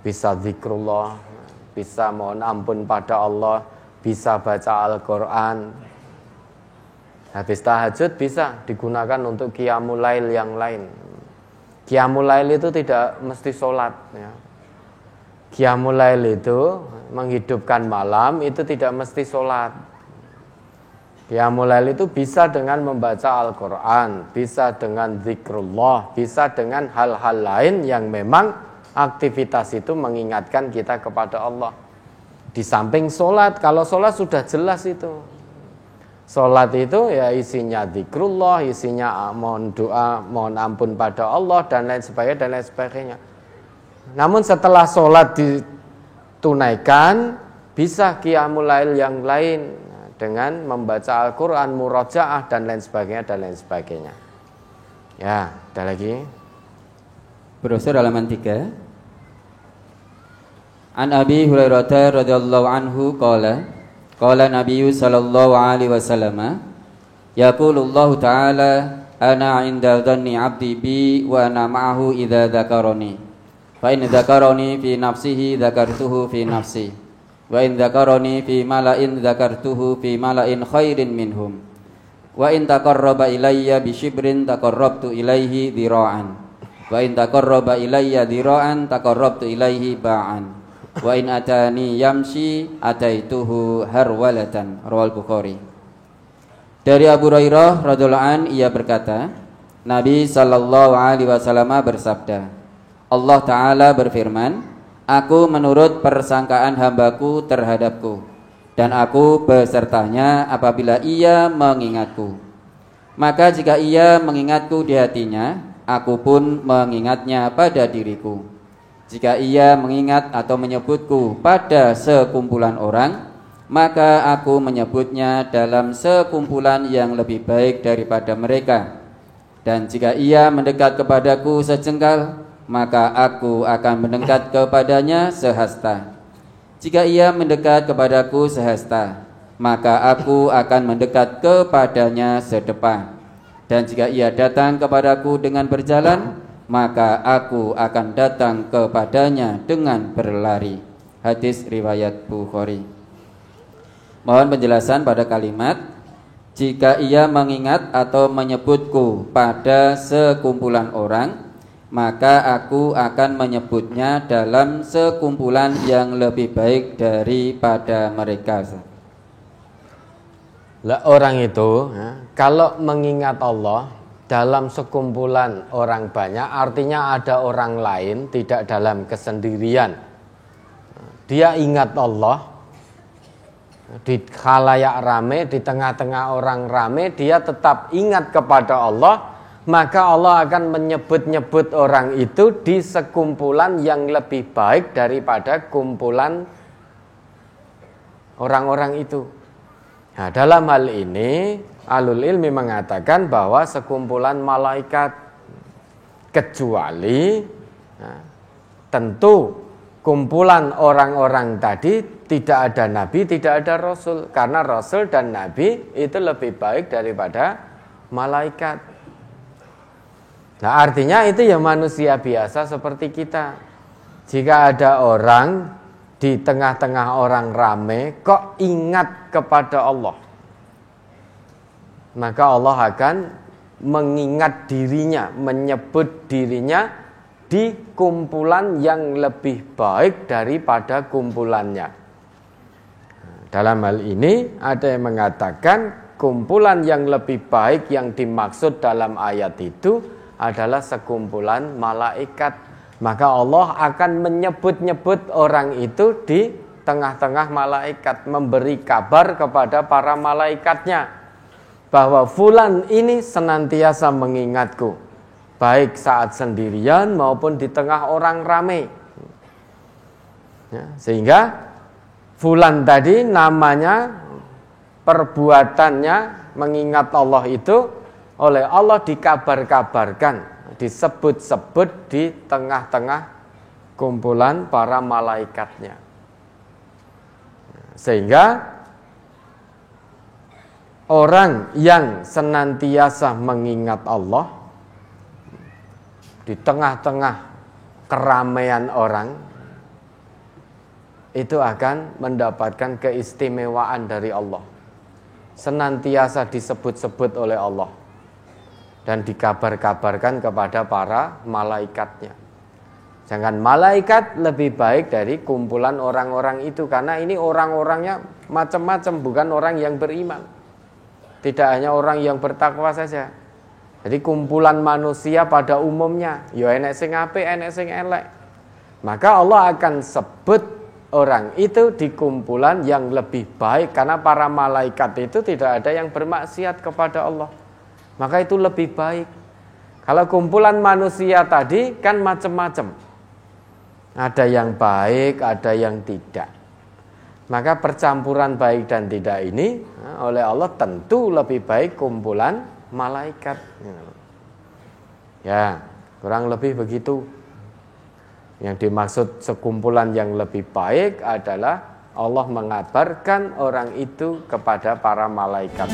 Bisa zikrullah, bisa mohon ampun pada Allah, bisa baca Al-Quran. Habis tahajud bisa digunakan untuk qiyamul lail yang lain. Qiyamul lail itu tidak mesti sholat ya. Qiyamul lail itu menghidupkan malam, itu tidak mesti sholat. Qiyamul lail itu bisa dengan membaca Al-Quran, bisa dengan zikrullah, bisa dengan hal-hal lain yang memang aktivitas itu mengingatkan kita kepada Allah. Di samping sholat, kalau sholat sudah jelas itu. Sholat itu ya isinya zikrullah, isinya mohon doa, mohon ampun pada Allah dan lain sebagainya. Namun setelah sholat ditunaikan, bisa qiyamul lail yang lain dengan membaca Al-Quran, murojaah dan lain sebagainya. Ya, ada lagi. Brosur halaman 3. An Abi Hurairah radhiyallahu anhu qala Nabiyyu sallallahu alaihi wasallam yaqulullahu ta'ala ana 'inda dhanni 'abdi bi wa ana ma'ahu idza dzakarani fa in dzakarani fi nafsihi dzakartuhu fi nafsi wa in dzakarani fi mala'in dzakartuhu fi mala'in khairin minhum wa in taqarraba ilayya bi shibrin taqarrabtu ilaihi dhira'an wa in taqarraba ilayya dhira'an taqarrabtu ilaihi ba'an wa in atani yamshi ataituhu harwalatan. Rawal Bukhari. Dari Abu Hurairah radhiyallahu an ia berkata, Nabi sallallahu alaihi wasallam bersabda, Allah taala berfirman, aku menurut persangkaan hambaku terhadapku dan aku besertanya apabila ia mengingatku. Maka jika ia mengingatku di hatinya, aku pun mengingatnya pada diriku. Jika ia mengingat atau menyebutku pada sekumpulan orang, maka aku menyebutnya dalam sekumpulan yang lebih baik daripada mereka. Dan jika ia mendekat kepadaku sejengkal, maka aku akan mendekat kepadanya sehasta. Jika ia mendekat kepadaku sehasta, maka aku akan mendekat kepadanya sedepan. Dan jika ia datang kepadaku dengan berjalan, maka aku akan datang kepadanya dengan berlari. Hadis riwayat Bukhari. Mohon penjelasan pada kalimat jika ia mengingat atau menyebutku pada sekumpulan orang, maka aku akan menyebutnya dalam sekumpulan yang lebih baik daripada mereka. Lah orang itu kalau mengingat Allah dalam sekumpulan orang banyak, artinya ada orang lain, tidak dalam kesendirian. Dia ingat Allah di khalayak rame, di tengah-tengah orang rame, dia tetap ingat kepada Allah, maka Allah akan menyebut-nyebut orang itu di sekumpulan yang lebih baik daripada kumpulan orang-orang itu. Nah, dalam hal ini Ahlul ilmi mengatakan bahwa sekumpulan malaikat, kecuali tentu kumpulan orang-orang tadi tidak ada nabi, tidak ada rasul, karena rasul dan nabi itu lebih baik daripada malaikat. Nah, artinya itu ya manusia biasa seperti kita. Jika ada orang di tengah-tengah orang ramai kok ingat kepada Allah, maka Allah akan mengingat dirinya, menyebut dirinya di kumpulan yang lebih baik daripada kumpulannya. Dalam hal ini ada yang mengatakan kumpulan yang lebih baik yang dimaksud dalam ayat itu adalah sekumpulan malaikat. Maka Allah akan menyebut-nyebut orang itu di tengah-tengah malaikat, memberi kabar kepada para malaikatnya bahwa fulan ini senantiasa mengingatku, baik saat sendirian maupun di tengah orang ramai. Ya, sehingga fulan tadi namanya, perbuatannya mengingat Allah itu oleh Allah dikabar-kabarkan, disebut-sebut di tengah-tengah kumpulan para malaikatnya. Sehingga orang yang senantiasa mengingat Allah di tengah-tengah keramaian orang itu akan mendapatkan keistimewaan dari Allah. Senantiasa disebut-sebut oleh Allah dan dikabar-kabarkan kepada para malaikatnya. Jangan malaikat lebih baik dari kumpulan orang-orang itu, karena ini orang-orangnya macam-macam, bukan orang yang beriman. Tidak hanya orang yang bertakwa saja. Jadi kumpulan manusia pada umumnya, ya enek sing apik, enek sing elek. Maka Allah akan sebut orang itu di kumpulan yang lebih baik, karena para malaikat itu tidak ada yang bermaksiat kepada Allah. Maka itu lebih baik. Kalau kumpulan manusia tadi kan macam-macam. Ada yang baik, ada yang tidak. Maka percampuran baik dan tidak ini oleh Allah tentu lebih baik kumpulan malaikat. Ya, kurang lebih begitu. Yang dimaksud sekumpulan yang lebih baik adalah Allah mengabarkan orang itu kepada para malaikat.